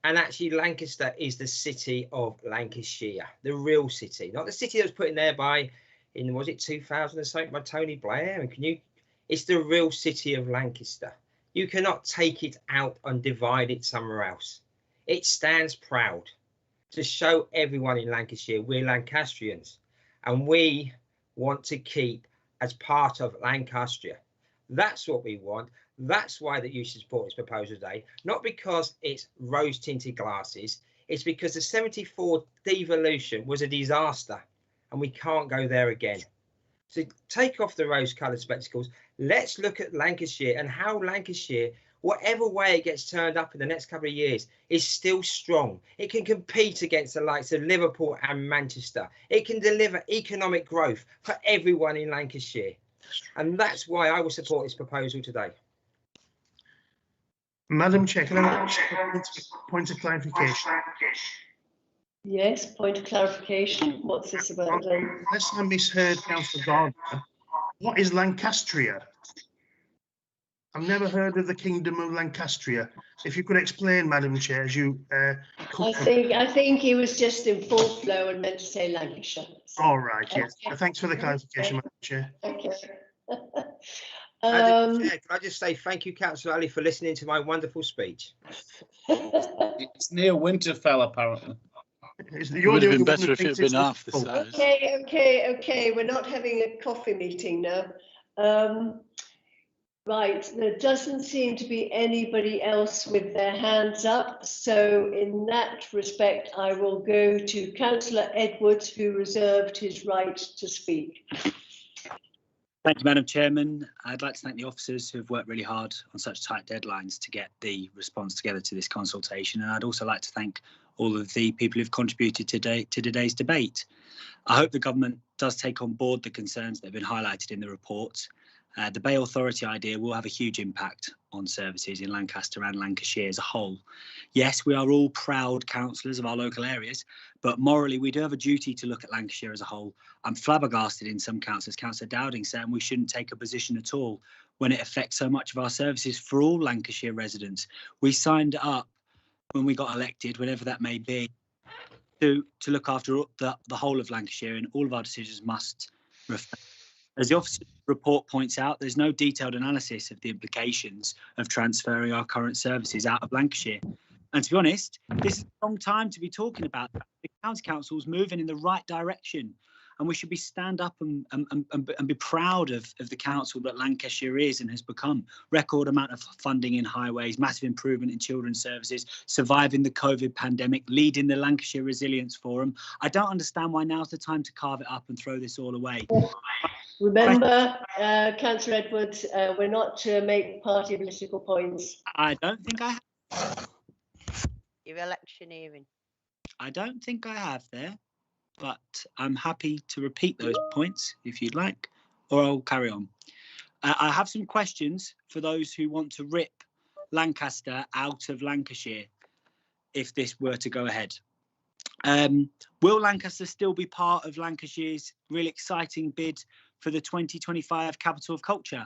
And actually, Lancaster is the city of Lancashire, the real city, not the city that was put in there by, was it 2000 or something, by Tony Blair? And it's the real city of Lancaster. You cannot take it out and divide it somewhere else. It stands proud to show everyone in Lancashire we're Lancastrians. And we want to keep as part of Lancashire. That's what we want. That's why that you should support this proposal today. Not because it's rose-tinted glasses. It's because the 74 devolution was a disaster, and we can't go there again. So take off the rose-coloured spectacles. Let's look at Lancashire and how Lancashire, whatever way it gets turned up in the next couple of years, is still strong. It can compete against the likes of Liverpool and Manchester. It can deliver economic growth for everyone in Lancashire. And that's why I will support this proposal today. Madam Chair, can I ask a point of clarification? Yes, point of clarification. What's this about then? Unless I misheard Councillor Gardner, what is Lancastria? I've never heard of the Kingdom of Lancastria. If you could explain, Madam Chair, as you. I think he was just in full flow and meant to say Lancashire. So. All right. Yes. Thanks for the clarification, Madam Chair. Okay. Madam Chair, can I just say thank you, Councillor Ali, for listening to my wonderful speech. It's near Winterfell, apparently. It would have been better if it had been half the size. Okay. We're not having a coffee meeting now. Right, there doesn't seem to be anybody else with their hands up. So in that respect, I will go to Councillor Edwards, who reserved his right to speak. Thank you, Madam Chairman. I'd like to thank the officers who have worked really hard on such tight deadlines to get the response together to this consultation. And I'd also like to thank all of the people who've contributed to today's debate. I hope the government does take on board the concerns that have been highlighted in the report. The Bay Authority idea will have a huge impact on services in Lancaster and Lancashire as a whole. Yes, we are all proud councillors of our local areas, but morally we do have a duty to look at Lancashire as a whole. I'm flabbergasted in some councillors, Councillor Dowding, saying we shouldn't take a position at all when it affects so much of our services for all Lancashire residents. We signed up when we got elected, whenever that may be, to look after the whole of Lancashire, and all of our decisions must reflect. As the officer report points out, there's no detailed analysis of the implications of transferring our current services out of Lancashire. And to be honest, this is a long time to be talking about that. The County Council's moving in the right direction, and we should be stand up and be proud of the council that Lancashire is and has become. Record amount of funding in highways, massive improvement in children's services, surviving the COVID pandemic, leading the Lancashire Resilience Forum. I don't understand why now's the time to carve it up and throw this all away. Remember, Councillor Edwards, we're not to make party political points. I don't think I have. You're electioneering. I don't think I have there, but I'm happy to repeat those points if you'd like, or I'll carry on. I have some questions for those who want to rip Lancaster out of Lancashire if this were to go ahead. Will Lancaster still be part of Lancashire's really exciting bid for the 2025 Capital of Culture?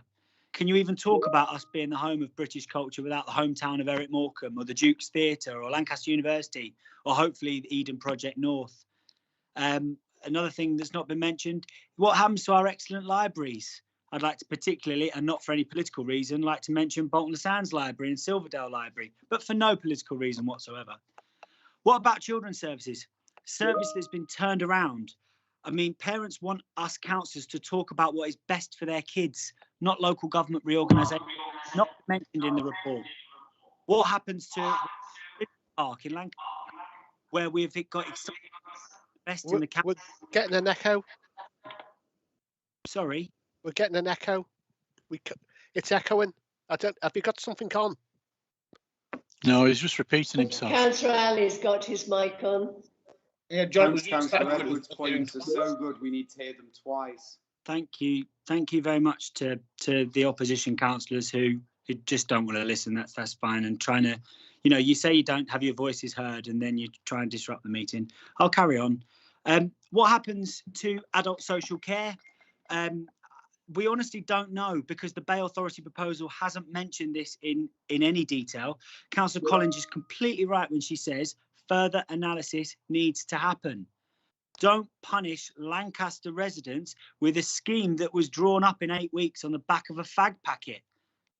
Can you even talk about us being the home of British culture without the hometown of Eric Morecambe, or the Duke's Theatre, or Lancaster University, or hopefully the Eden Project North? Another thing that's not been mentioned, what happens to our excellent libraries? I'd like to particularly, and not for any political reason, like to mention Bolton le Sands Library and Silverdale Library, but for no political reason whatsoever. What about children's services? Service that's been turned around. I mean, parents want us councillors to talk about what is best for their kids, not local government reorganisation, not mentioned in the report. What happens to Park in Lancaster, where we've got best in the We're getting an echo. Sorry? We're getting an echo. It's echoing. Have you got something on? No, he's just repeating himself. Councillor Ali's got his mic on. Yeah, John, Councillor Edwards' points are so good, we need to hear them twice. Thank you very much to the opposition councillors who just don't want to listen. That's fine. And trying to, you say you don't have your voices heard, and then you try and disrupt the meeting. I'll carry on. What happens to adult social care? We honestly don't know, because the Bay Authority proposal hasn't mentioned this in any detail. Councillor Collins is completely right when she says further analysis needs to happen. Don't punish Lancaster residents with a scheme that was drawn up in 8 weeks on the back of a fag packet.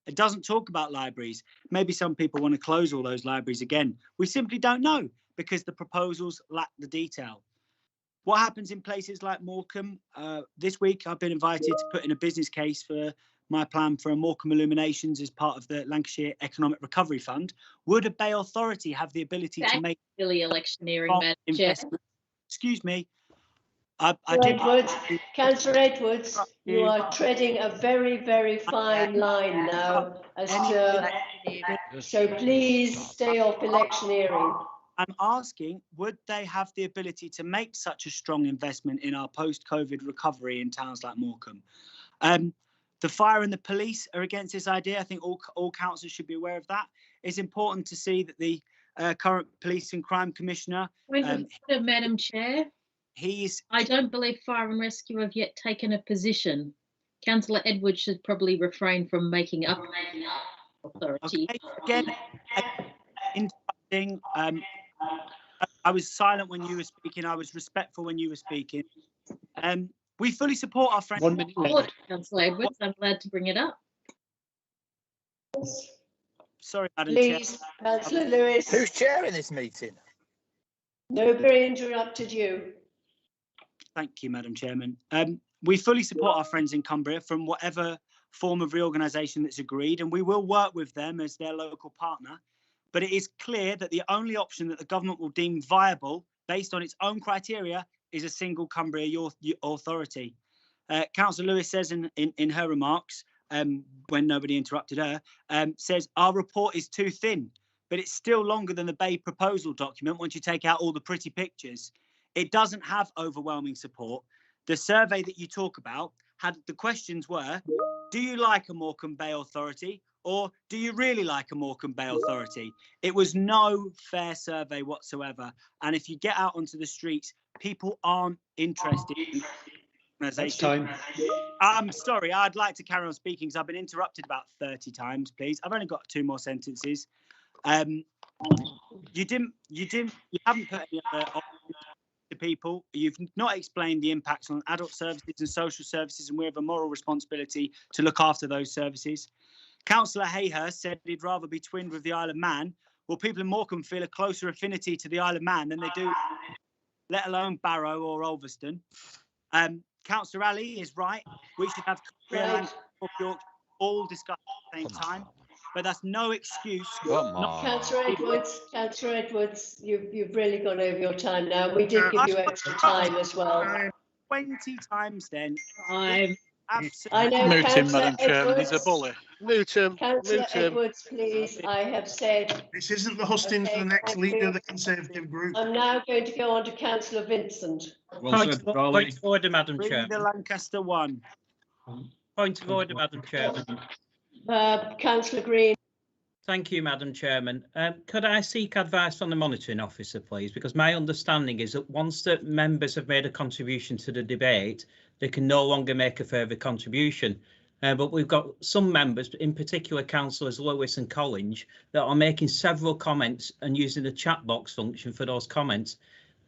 It doesn't talk about libraries. Maybe some people want to close all those libraries again. We simply don't know, because the proposals lack the detail. What happens in places like Morecambe? This week I've been invited to put in a business case for my plan for a Morecambe Illuminations as part of the Lancashire Economic Recovery Fund. Would a Bay Authority have the ability to make really electioneering, Madam Chair? Excuse me. Councillor Edwards, you are treading a very, very fine line now. So please stay off electioneering. I'm asking, would they have the ability to make such a strong investment in our post-COVID recovery in towns like Morecambe? The fire and the police are against this idea. I think all councillors should be aware of that. It's important to see that the current Police and Crime Commissioner... Madam Chair. I don't believe Fire and Rescue have yet taken a position. Councillor Edwards should probably refrain from making up authority. Okay, again, interesting. I was silent when you were speaking. I was respectful when you were speaking. We fully support our friends. 1 minute left. Councillor Edwards, I'm glad to bring it up. Sorry, Madam Please, Chair. Councillor Lewis. Who's chairing this meeting? Nobody interrupted you. Thank you, Madam Chairman. We fully support our friends in Cumbria from whatever form of reorganisation that's agreed, and we will work with them as their local partner. But it is clear that the only option that the government will deem viable, based on its own criteria, is a single Cumbria authority. Councillor Lewis says in her remarks, when nobody interrupted her, says our report is too thin, but it's still longer than the Bay proposal document once you take out all the pretty pictures. It doesn't have overwhelming support. The survey that you talk about had the questions were, do you like a Morecambe Bay authority, or do you really like a Morecambe Bay authority? It was no fair survey whatsoever. And if you get out onto the streets, people aren't interested in organisation. I'm sorry, I'd like to carry on speaking because I've been interrupted about 30 times, please. I've only got 2 more sentences. You haven't put any other options to people. You've not explained the impacts on adult services and social services, and we have a moral responsibility to look after those services. Councillor Hayhurst said he'd rather be twinned with the Isle of Man. Well, people in Morecambe feel a closer affinity to the Isle of Man than they do, let alone Barrow or Ulverston. Councillor Ali is right. We should have all discussed at the same time, but that's no excuse. Councillor Edwards, you've really gone over your time now. We did give you extra time as well. 20 times then. I know, Mute him, Madam Councillor Chairman. He's a Edwards. bully. Mute him. Councillor Mute him. Edwards, please. I have said. This isn't the hustings for the next leader of the Conservative group. I'm now going to go on to Councillor Vincent. Point of order, Madam Bring Chairman. the Lancaster one. Point of order, Madam Chairman. Councillor Green. Thank you, Madam Chairman. Could I seek advice from the monitoring officer, please? Because my understanding is that once the members have made a contribution to the debate, they can no longer make a further contribution. But we've got some members, in particular councillors Lewis and Collins, that are making several comments and using the chat box function for those comments.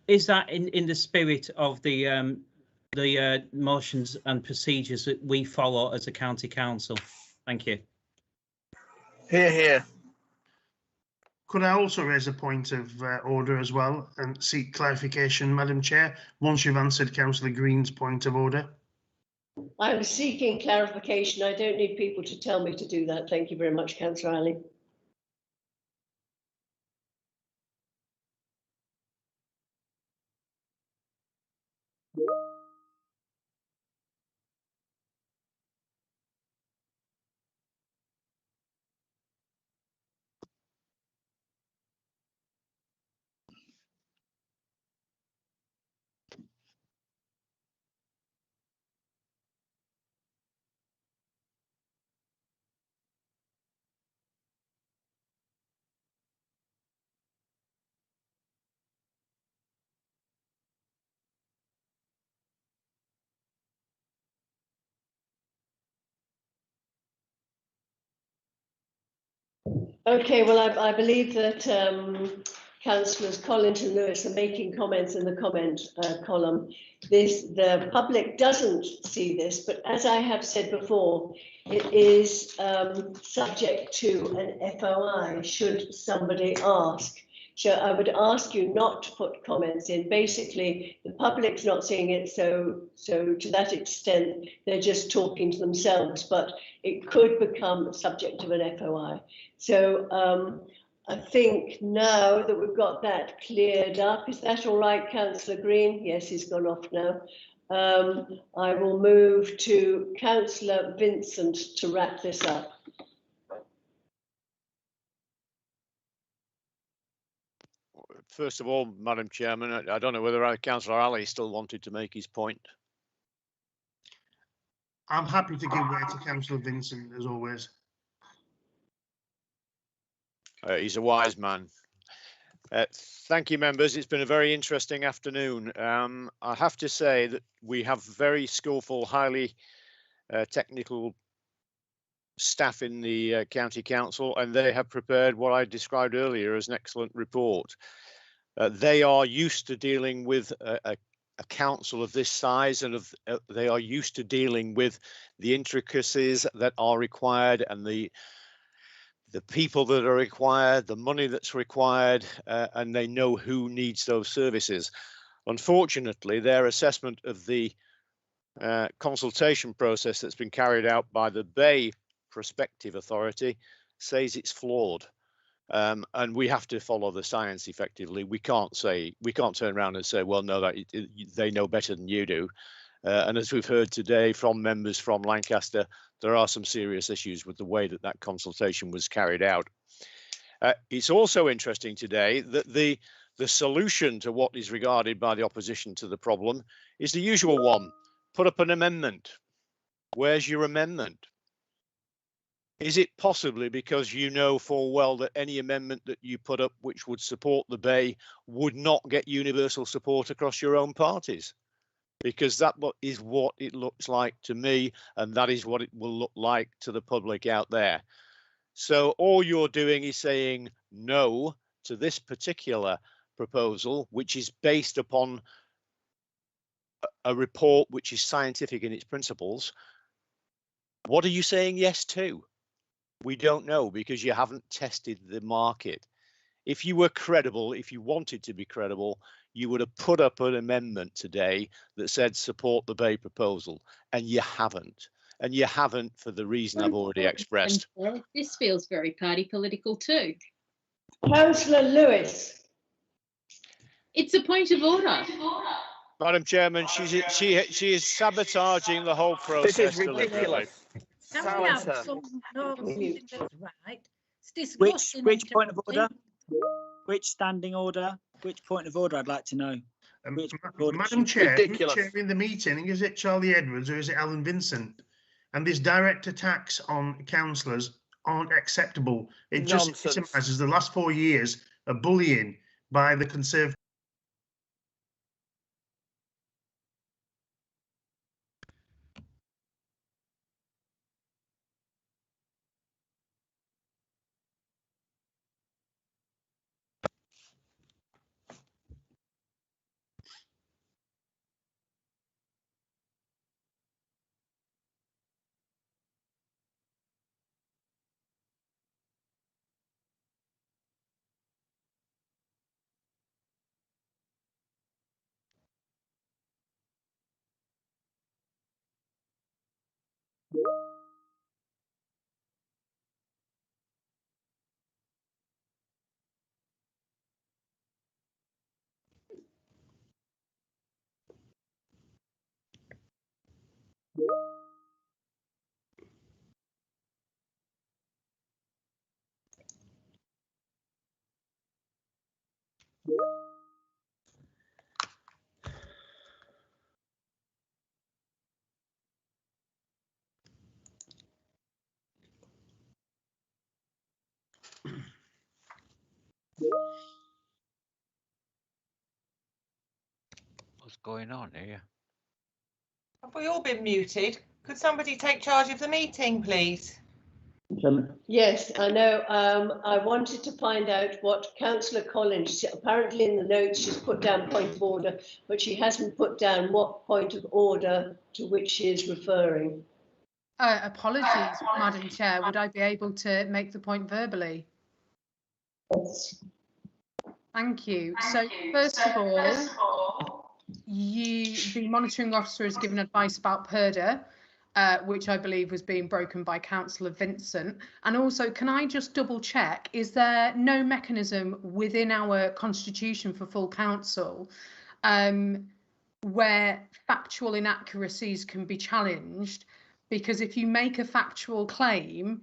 Is that in the spirit of the motions and procedures that we follow as a county council? Thank you. Hear, hear. Could I also raise a point of order as well and seek clarification, Madam Chair, once you've answered Councillor Green's point of order? I'm seeking clarification. I don't need people to tell me to do that. Thank you very much, Councillor Ali. Okay, well, I believe that councillors Collins and Lewis are making comments in the comment column. The public doesn't see this, but as I have said before, it is subject to an FOI should somebody ask. So I would ask you not to put comments in. Basically, the public's not seeing it, so to that extent, they're just talking to themselves, but it could become subject of an FOI. So I think now that we've got that cleared up, is that all right, Councillor Green? Yes, he's gone off now. I will move to Councillor Vincent to wrap this up. First of all, Madam Chairman, I don't know whether Councillor Ali still wanted to make his point. I'm happy to give way to Councillor Vincent, as always. He's a wise man. Thank you, members. It's been a very interesting afternoon. I have to say that we have very skillful, highly technical staff in the County Council, and they have prepared what I described earlier as an excellent report. They are used to dealing with a council of this size, and they are used to dealing with the intricacies that are required and the people that are required, the money that's required, and they know who needs those services. Unfortunately, their assessment of the consultation process that's been carried out by the Bay Prospective Authority says it's flawed. And we have to follow the science effectively. We can't turn around and say, well, no, that they know better than you do. And as we've heard today from members from Lancaster, there are some serious issues with the way that that consultation was carried out. It's also interesting today that the solution to what is regarded by the opposition to the problem is the usual one: put up an amendment. Where's your amendment? Is it possibly because you know full well that any amendment that you put up which would support the Bay would not get universal support across your own parties? Because that is what it looks like to me, and that is what it will look like to the public out there. So all you're doing is saying no to this particular proposal, which is based upon a report which is scientific in its principles. What are you saying yes to? We don't know, because you haven't tested the market. If you were credible, if you wanted to be credible, you would have put up an amendment today that said support the Bay proposal, and you haven't. And you haven't for the reason I've already expressed. This feels very party political too. Councillor Lewis. It's a point of order. Madam Chairman, she is sabotaging the whole process. This is ridiculous. Can we have some something that's right? It's Which point of order? Which standing order? Which point of order? I'd like to know. Madam Chair, who's chairing the meeting? Is it Charlie Edwards or is it Alan Vincent? And these direct attacks on councillors aren't acceptable. It just symbolises the last 4 years of bullying by the Conservative. What's going on here? Have we all been muted? Could somebody take charge of the meeting, please? Yes, I know. I wanted to find out what Councillor Collins, apparently in the notes she's put down point of order, but she hasn't put down what point of order to which she is referring. Apologies, Madam Chair. Would I be able to make the point verbally? Yes. Thank you. So first of all, the monitoring officer has given advice about PERDA, which I believe was being broken by Councillor Vincent. And also, can I just double check, is there no mechanism within our constitution for full council where factual inaccuracies can be challenged? Because if you make a factual claim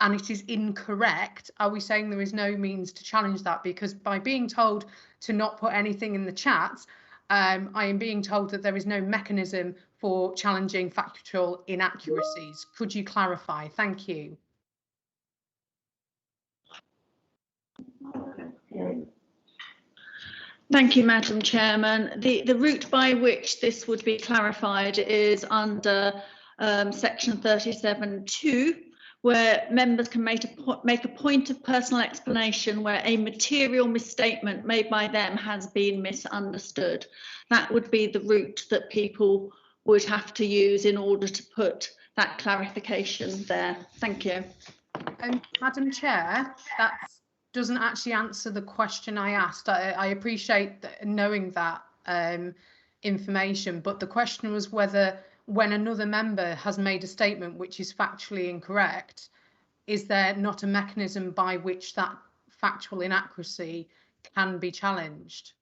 and it is incorrect, are we saying there is no means to challenge that? Because by being told to not put anything in the chat, I am being told that there is no mechanism for challenging factual inaccuracies. Could you clarify? Thank you. Thank you, Madam Chairman. The route by which this would be clarified is under section 37(2), where members can make a point of personal explanation where a material misstatement made by them has been misunderstood. That would be the route that people would have to use in order to put that clarification there. Thank you. Madam Chair, that doesn't actually answer the question I asked. I appreciate knowing that information, but the question was whether when another member has made a statement which is factually incorrect, is there not a mechanism by which that factual inaccuracy can be challenged?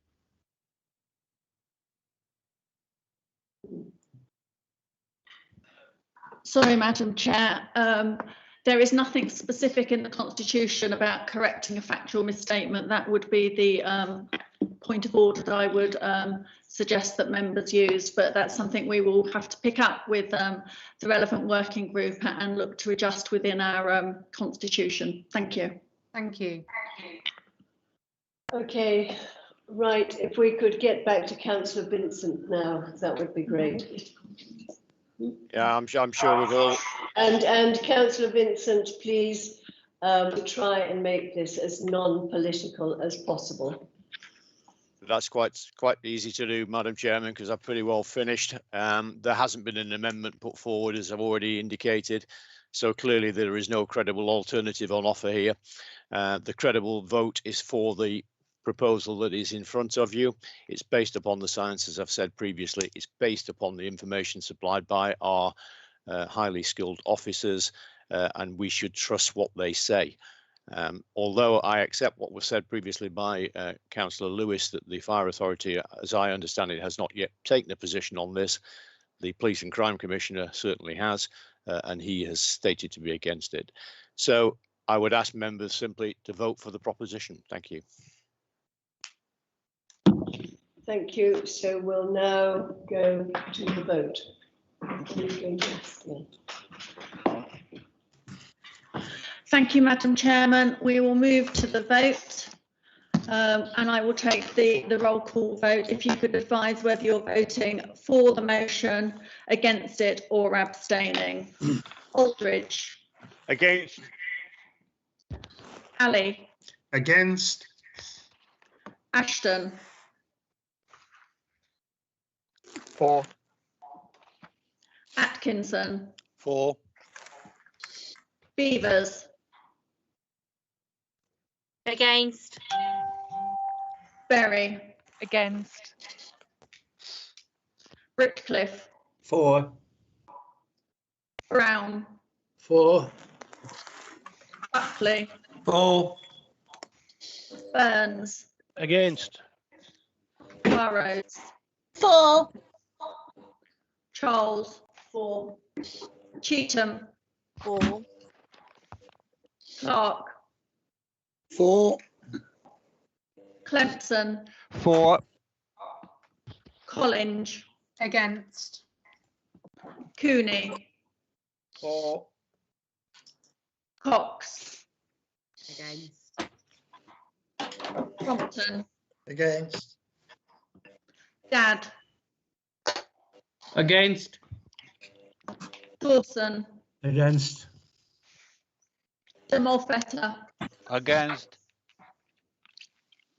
Sorry, Madam Chair. There is nothing specific in the Constitution about correcting a factual misstatement. That would be the point of order that I would suggest that members use, but that's something we will have to pick up with the relevant working group and look to adjust within our Constitution. Thank you. Thank you. Okay, right. If we could get back to Councillor Vincent now, that would be great. Yeah, I'm sure we've all. And Councillor Vincent, please try and make this as non-political as possible. That's quite easy to do, Madam Chairman, because I've pretty well finished. There hasn't been an amendment put forward, as I've already indicated. So clearly there is no credible alternative on offer here. The credible vote is for the proposal that is in front of you. It's based upon the science, as I've said previously. It's based upon the information supplied by our highly skilled officers, and we should trust what they say. Although I accept what was said previously by Councillor Lewis, that the Fire Authority, as I understand it, has not yet taken a position on this. The Police and Crime Commissioner certainly has, and he has stated to be against it. So I would ask members simply to vote for the proposition. Thank you. Thank you. So we'll now go to the vote. Thank you, Madam Chairman. We will move to the vote, and I will take the roll call vote. If you could advise whether you're voting for the motion, against it, or abstaining. Aldridge. Against. Ali. Against. Ashton. For. Atkinson. For. Beavers. Against. Berry. Against. Rickcliffe. For. Brown. For. Buckley. For. Burns. Against. Burrows. For. Charles. For. Cheetham. For. Clark. For. Clempson. For. Collinge. Against. Cooney. For. Cox. Against. Crompton. Against. Gadd. Against. Dawson. Against. De Molfetta. Against.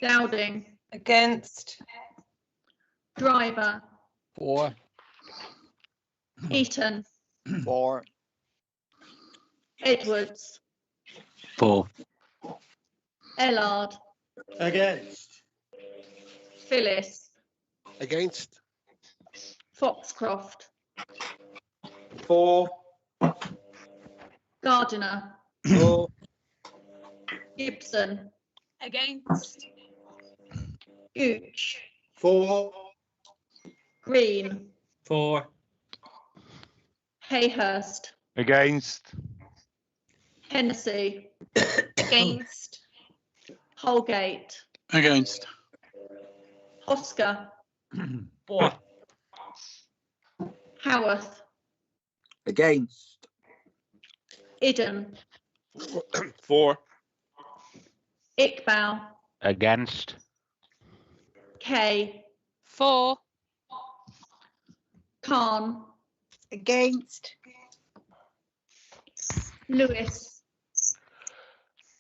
Dowding. Against. Driver. For. Eaton. For. Edwards. For. Ellard. Against. Phyllis. Against. Foxcroft. For. Gardiner. For. Gibson. Against. Gooch. For. Green. For. Hayhurst. Against. Hennessy. Against. Holgate. Against. Oscar. For. Howarth. Against. Idden. For. Iqbal. Against. Kay. For. Khan. Against. Lewis.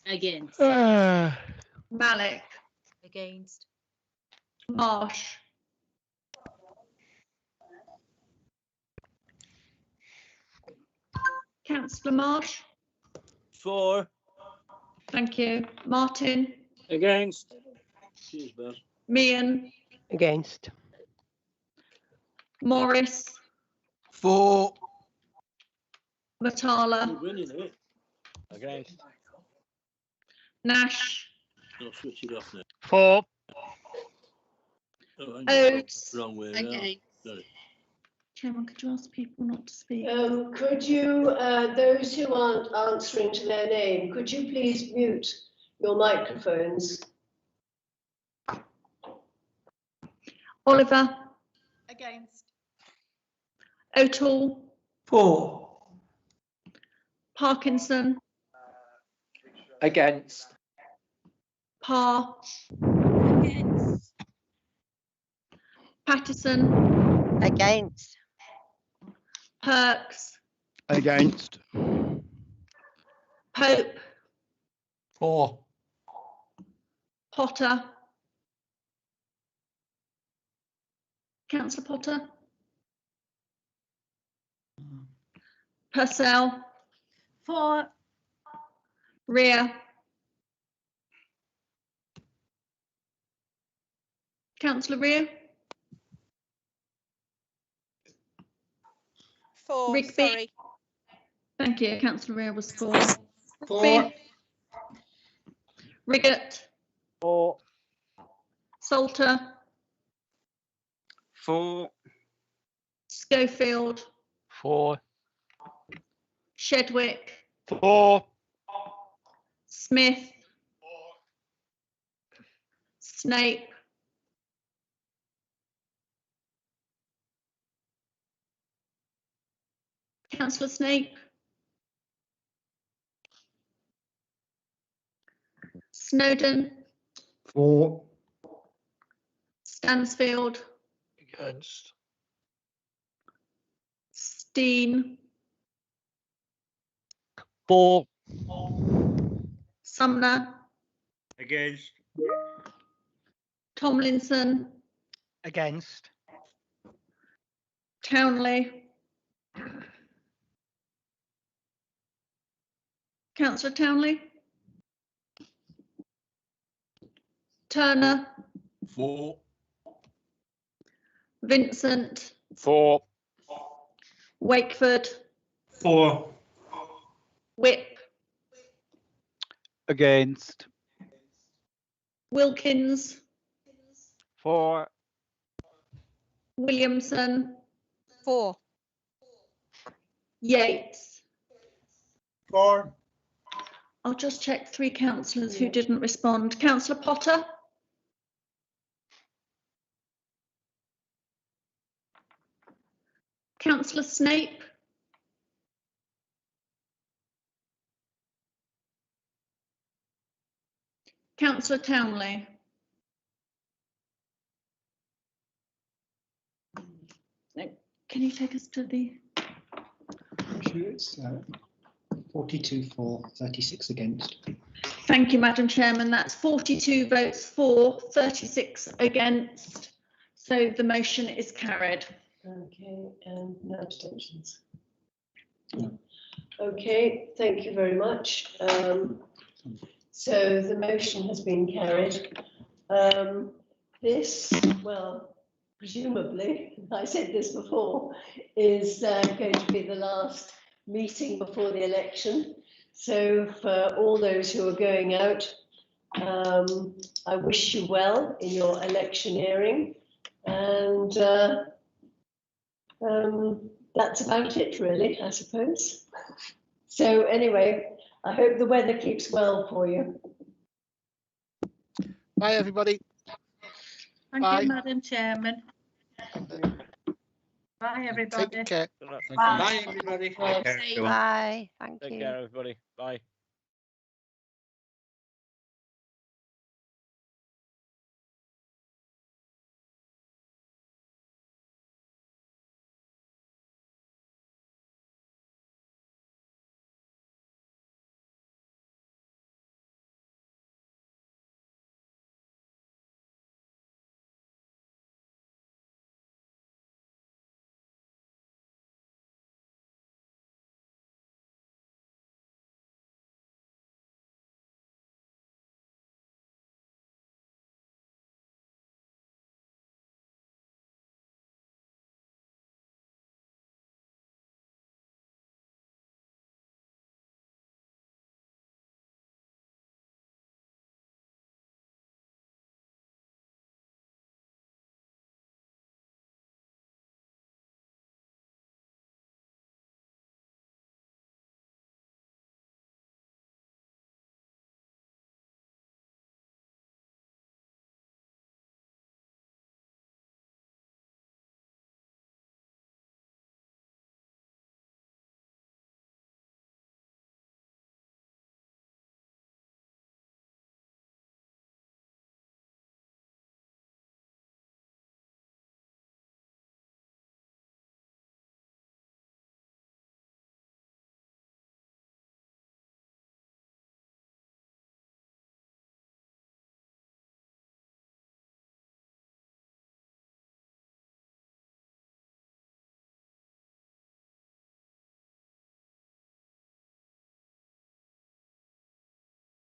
Against. Malik. Against. Marsh. Councillor Marsh. For. Thank you. Martin. Against. Meehan. Against. Morris. 4. Matala, Against. Nash, I'll switch it off now. 4. Oh, hang on. Oates. Wrong way around. Sorry. Chairman, could you ask people not to speak? Could you, those who aren't answering to their name, could you please mute your microphones? Oliver, Against. O'Toole, 4. Parkinson, Against. Parr, Against. Pattison, Against. Perks, Against. Pope, 4. Potter. Councillor Potter. Purcell, 4. Rea. Councillor Rea. 4. Rigby. Sorry. Thank you. Councillor Rea was 4. 4. Riggott, 4. Salter, 4. Schofield, 4. Shedwick, 4. Smith, Snape, Councillor Snape, Snowden, 4. Stansfield, Against. Steen, 4. Sumner, Against. Tomlinson, Against. Townley, Councillor Townley, Turner, 4. Vincent, 4. Wakeford, 4. Whip, Against. Wilkins, 4. Williamson, 4. Yates. 4. I'll just check 3 councillors who didn't respond. Councillor Potter. Councillor Snape. Councillor Townley. No, can you take us to the... Sure, it's 42 for, 36 against. Thank you, Madam Chairman. That's 42 votes for, 36 against. So the motion is carried. Okay, and no abstentions. Okay, thank you very much. So the motion has been carried. This, well, presumably, I said this before, is going to be the last meeting before the election. So for all those who are going out, I wish you well in your electioneering, and that's about it really, I suppose. So anyway, I hope the weather keeps well for you. Bye, everybody. Thank Bye. you, Madam Chairman. Bye, everybody. Take care. Bye, everybody. Take care, everyone. Bye. Thank Take you. care, everybody. Bye.